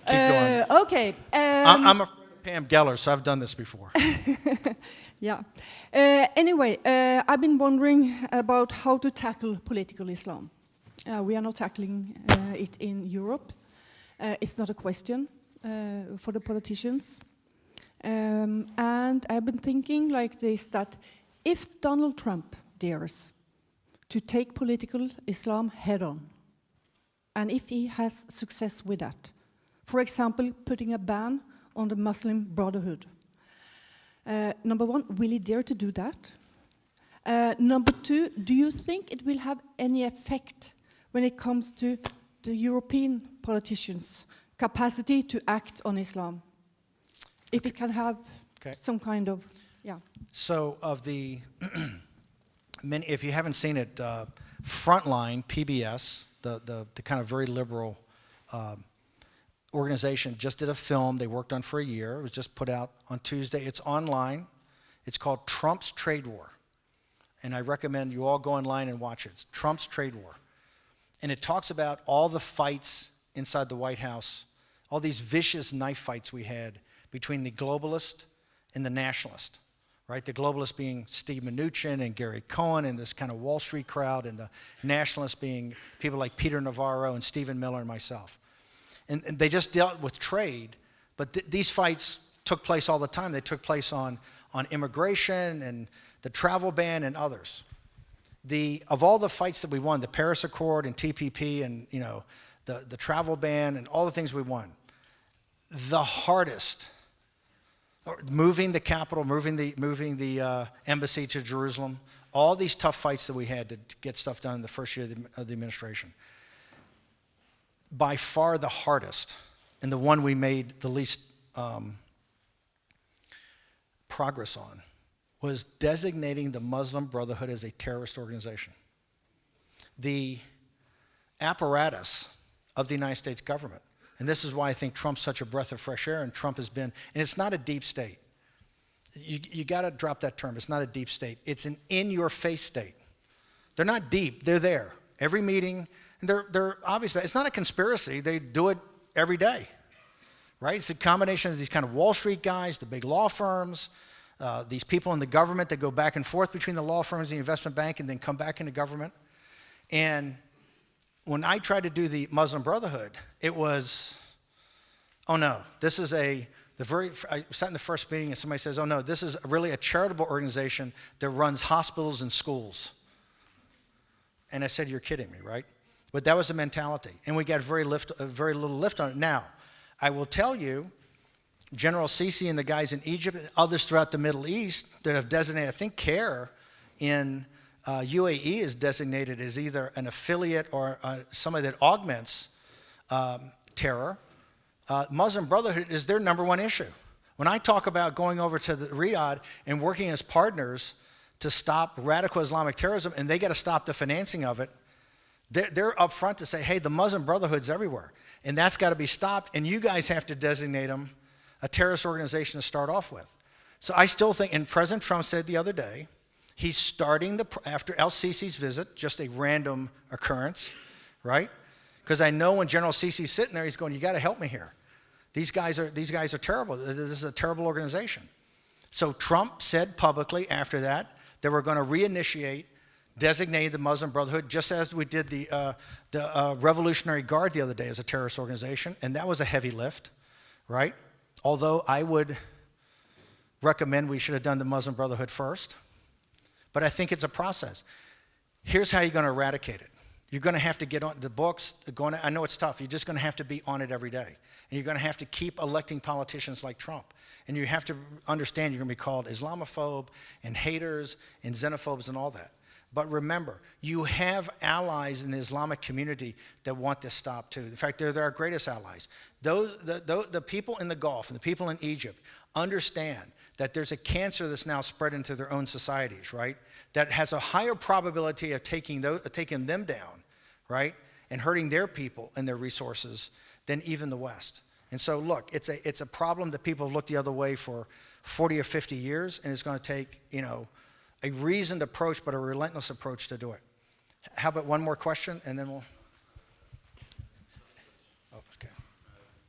going. Okay. I'm afraid of Pam Geller, so I've done this before. Yeah. Anyway, I've been wondering about how to tackle political Islam. We are not tackling it in Europe. It's not a question for the politicians. And I've been thinking like this, that if Donald Trump dares to take political Islam head-on, and if he has success with that, for example, putting a ban on the Muslim Brotherhood, number 1, will he dare to do that? Number 2, do you think it will have any effect when it comes to the European politicians' capacity to act on Islam? If it can have some kind of, yeah. So of the, if you haven't seen it, Frontline, PBS, the kind of very liberal organization, just did a film they worked on for a year. It was just put out on Tuesday. It's online. It's called Trump's Trade War. And I recommend you all go online and watch it. It's Trump's Trade War. And it talks about all the fights inside the White House, all these vicious knife fights we had between the globalist and the nationalist, right? The globalist being Steve Mnuchin and Gary Cohn and this kind of Wall Street crowd, and the nationalists being people like Peter Navarro and Stephen Miller and myself. And they just dealt with trade, but these fights took place all the time. They took place on immigration and the travel ban and others. Of all the fights that we won, the Paris Accord and TPP and the travel ban and all the things we won, the hardest, moving the capital, moving the embassy to Jerusalem, all these tough fights that we had to get stuff done in the first year of the administration. By far the hardest, and the one we made the least progress on, was designating the Muslim Brotherhood as a terrorist organization. The apparatus of the United States government, and this is why I think Trump's such a breath of fresh air, and Trump has been, and it's not a deep state. You got to drop that term. It's not a deep state. It's an in-your-face state. They're not deep. They're there. Every meeting, and they're obvious. It's not a conspiracy. They do it every day, right? It's a combination of these kind of Wall Street guys, the big law firms, these people in the government that go back and forth between the law firms and the investment bank and then come back into government. And when I tried to do the Muslim Brotherhood, it was, oh no, this is I sat in the first meeting and somebody says, oh no, this is really a charitable organization that runs hospitals and schools. And I said, you're kidding me, right? But that was the mentality. And we got very little lift on it. Now, I will tell you, General Sisi and the guys in Egypt and others throughout the Middle East that have designated, I think CARE in UAE is designated as either an affiliate or somebody that augments terror. Muslim Brotherhood is their #1 issue. When I talk about going over to the Riyadh and working as partners to stop radical Islamic terrorism, and they got to stop the financing of it, they're up front to say, hey, the Muslim Brotherhood's everywhere, and that's got to be stopped, and you guys have to designate them a terrorist organization to start off with. So I still think, and President Trump said the other day, he's starting after El-Sisi's visit, just a random occurrence, right? Because I know when General Sisi's sitting there, he's going, you got to help me here. These guys are terrible. This is a terrible organization. So Trump said publicly after that we're going to reinitiate, designate the Muslim Brotherhood, just as we did the Revolutionary Guard the other day as a terrorist organization, and that was a heavy lift, right? Although I would recommend we should have done the Muslim Brotherhood first, but I think it's a process. Here's how you're going to eradicate it. You're going to have to get on the books. I know it's tough. You're just going to have to be on it every day. And you're going to have to keep electing politicians like Trump. And you have to understand you're going to be called Islamophobe and haters and xenophobes and all that. But remember, you have allies in the Islamic community that want this stopped too. In fact, they're our greatest allies. The people in the Gulf and the people in Egypt understand that there's a cancer that's now spread into their own societies, right? That has a higher probability of taking them down, right? And hurting their people and their resources than even the West. And so look, it's a problem that people have looked the other way for 40 or 50 years, and it's going to take, a reasoned approach, but a relentless approach to do it. How about one more question, and then we'll... Oh, okay.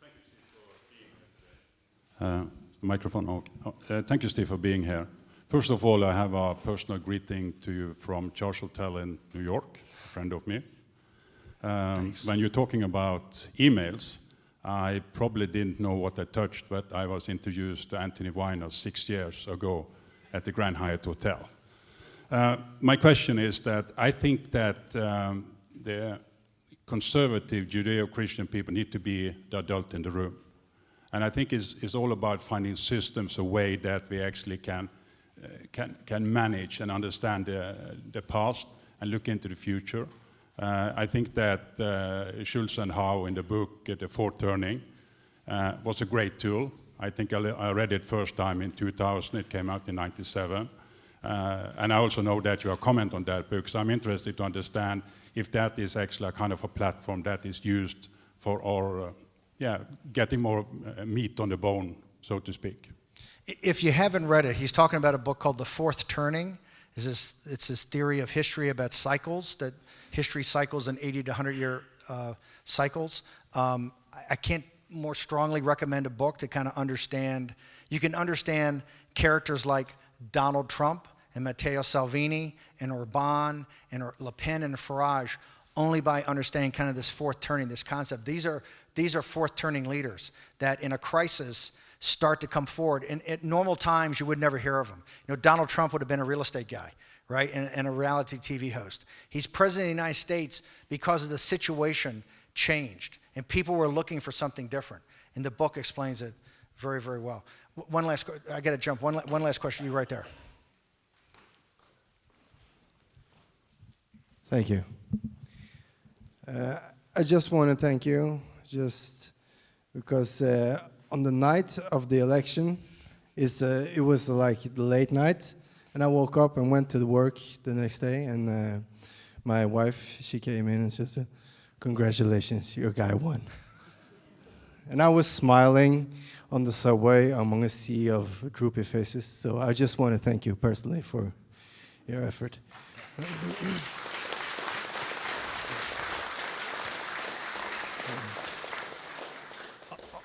Thank you, Steve, for being here. Microphone. Thank you, Steve, for being here. First of all, I have a personal greeting to you from Charles Hotel in New York, a friend of me. When you're talking about emails, I probably didn't know what I touched, but I was introduced to Anthony Weiner 6 years ago at the Grand Hyatt Hotel. My question is that I think that the conservative Judeo-Christian people need to be the adult in the room. And I think it's all about finding systems, a way that we actually can manage and understand the past and look into the future. I think that Schulz and Howe in the book, The Fourth Turning, was a great tool. I think I read it first time in 2000. It came out in 1997. And I also know that you have comment on that book, so I'm interested to understand if that is actually a kind of a platform that is used for our, getting more meat on the bone, so to speak. If you haven't read it, he's talking about a book called The Fourth Turning. It's this theory of history about cycles, that history cycles in 80 to 100-year cycles. I can't more strongly recommend a book to kind of understand. You can understand characters like Donald Trump and Matteo Salvini and Orban and Le Pen and Farage only by understanding kind of this fourth turning, this concept. These are fourth turning leaders that in a crisis start to come forward. And at normal times, you would never hear of them. Donald Trump would have been a real estate guy, right, and a reality TV host. He's president of the United States because of the situation changed, and people were looking for something different. And the book explains it very, very well. One last, I got to jump. One last question. You right there. Thank you. I just want to thank you, just because on the night of the election, it was like the late night, and I woke up and went to the work the next day, and my wife, she came in and she said, "Congratulations, your guy won." And I was smiling on the subway among a sea of droopy faces, so I just want to thank you personally for your effort.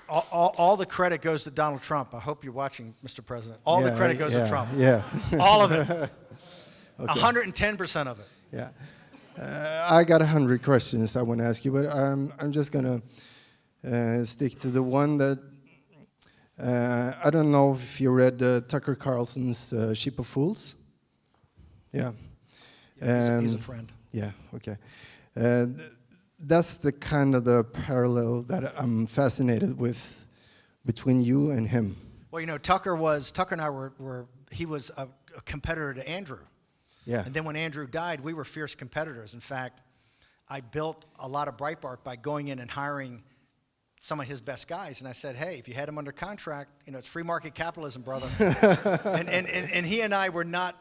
All the credit goes to Donald Trump. I hope you're watching, Mr. President. All the credit goes to Trump. Yeah. All of it. Okay. 110% of it. Yeah. I got 100 questions I want to ask you, but I'm just going to stick to the one that I don't know if you read Tucker Carlson's Ship of Fools. Yeah. Yeah, he's a friend. Yeah, okay. that's the kind of the parallel that I'm fascinated with between you and him. Well, you know, Tucker and I were he was a competitor to Andrew. Yeah. And then when Andrew died, we were fierce competitors. In fact, I built a lot of Breitbart by going in and hiring some of his best guys. And I said, hey, if you had him under contract, you know, it's free market capitalism, brother. and he and I were not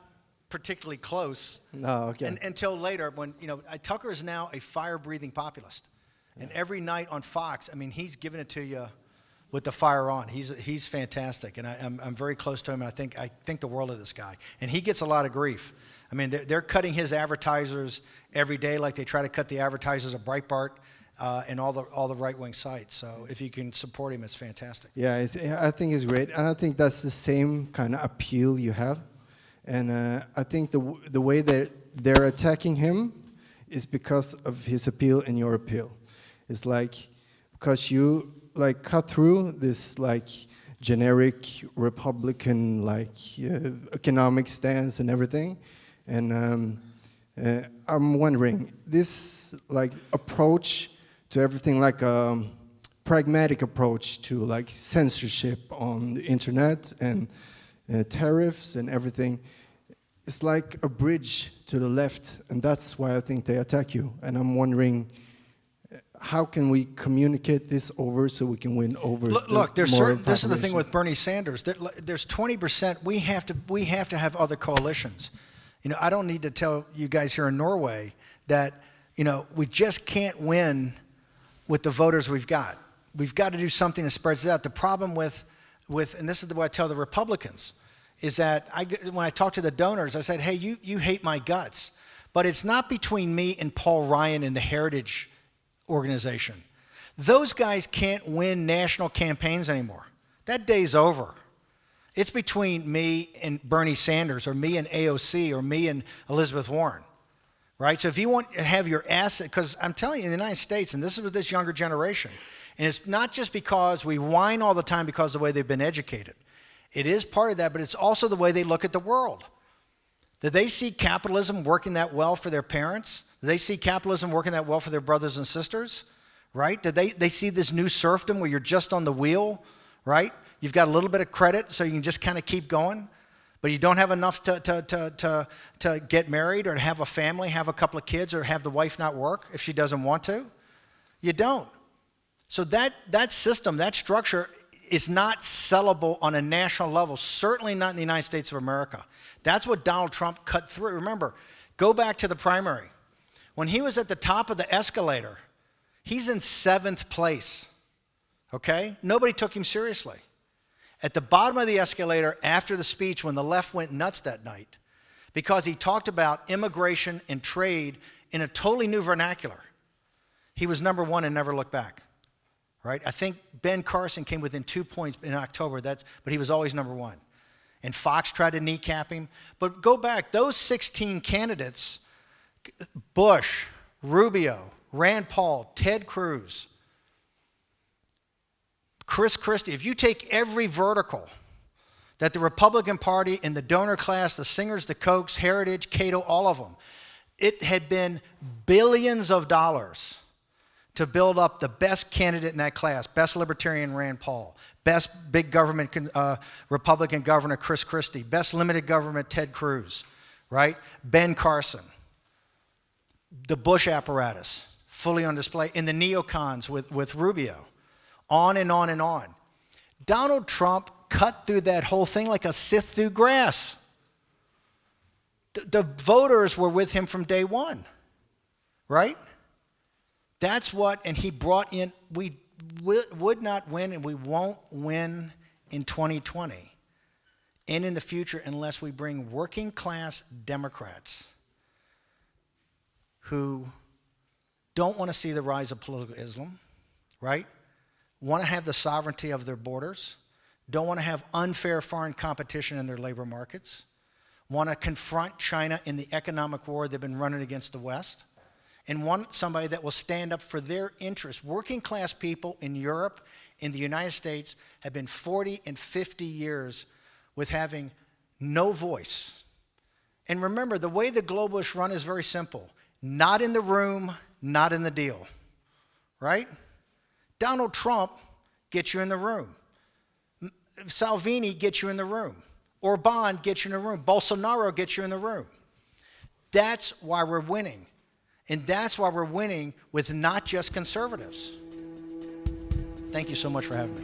particularly close. No, okay. Until later when, you know, Tucker is now a fire-breathing populist. Yeah. And every night on Fox, I mean, he's giving it to you with the fire on. He's fantastic. And I'm very close to him. And I think the world of this guy. And he gets a lot of grief. I mean, they're cutting his advertisers every day like they try to cut the advertisers of Breitbart and all the right-wing sites. So if you can support him, it's fantastic. Yeah, I think it's great. And I think that's the same kind of appeal you have. And I think the way they're attacking him is because of his appeal and your appeal. It's like, because you like cut through this like generic Republican like economic stance and everything. And I'm wondering, this like approach to everything, like a pragmatic approach to like censorship on the internet and tariffs and everything, it's like a bridge to the left, and that's why I think they attack you. And I'm wondering, how can we communicate this over so we can win over? Look, there's certain. This is the thing with Bernie Sanders. There's 20%. We have to have other coalitions. You know, I don't need to tell you guys here in Norway that, you know, we just can't win with the voters we've got. We've got to do something that spreads it out. The problem with and this is what I tell the Republicans, is that when I talk to the donors, I said, hey, you hate my guts. But it's not between me and Paul Ryan and the Heritage Organization. Those guys can't win national campaigns anymore. That day's over. It's between me and Bernie Sanders, or me and AOC, or me and Elizabeth Warren, right? So if you want to have your asset, because I'm telling you, in the United States, and this is with this younger generation, and it's not just because we whine all the time because of the way they've been educated. It is part of that, but it's also the way they look at the world. Do they see capitalism working that well for their parents? Do they see capitalism working that well for their brothers and sisters, right? Do they see this new serfdom where you're just on the wheel, right? You've got a little bit of credit so you can just kind of keep going, but you don't have enough to get married or to have a family, have a couple of kids, or have the wife not work if she doesn't want to. You don't. So that system, that structure is not sellable on a national level, certainly not in the United States of America. That's what Donald Trump cut through. Remember, go back to the primary. When he was at the top of the escalator, he's in 7th place, okay? Nobody took him seriously. At the bottom of the escalator, after the speech, when the left went nuts that night, because he talked about immigration and trade in a totally new vernacular, he was number 1 and never looked back, right? I think Ben Carson came within 2 points in October, but he was always number 1. And Fox tried to kneecap him. But go back, those 16 candidates, Bush, Rubio, Rand Paul, Ted Cruz, Chris Christie, if you take every vertical that the Republican Party and the donor class, the Singers, the Kochs, Heritage, Cato, all of them, it had been billions of dollars to build up the best candidate in that class, best libertarian Rand Paul, best big government Republican governor Chris Christie, best limited government Ted Cruz, right? Ben Carson, the Bush apparatus, fully on display, and the neocons with Rubio. On and on and on. Donald Trump cut through that whole thing like a scythe through grass. The voters were with him from day one, right? That's what, and he brought in, we would not win and we won't win in 2020 and in the future unless we bring working class Democrats who don't want to see the rise of political Islam, right? Want to have the sovereignty of their borders, don't want to have unfair foreign competition in their labor markets, want to confront China in the economic war they've been running against the West, and want somebody that will stand up for their interests. Working class people in Europe, in the United States, have been 40 and 50 years with having no voice. And remember, the way the globalists run is very simple. Not in the room, not in the deal. right? Donald Trump gets you in the room. Salvini gets you in the room. Orban gets you in the room. Bolsonaro gets you in the room. That's why we're winning. And that's why we're winning with not just conservatives. Thank you so much for having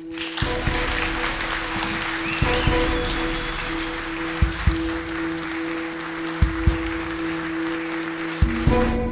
me.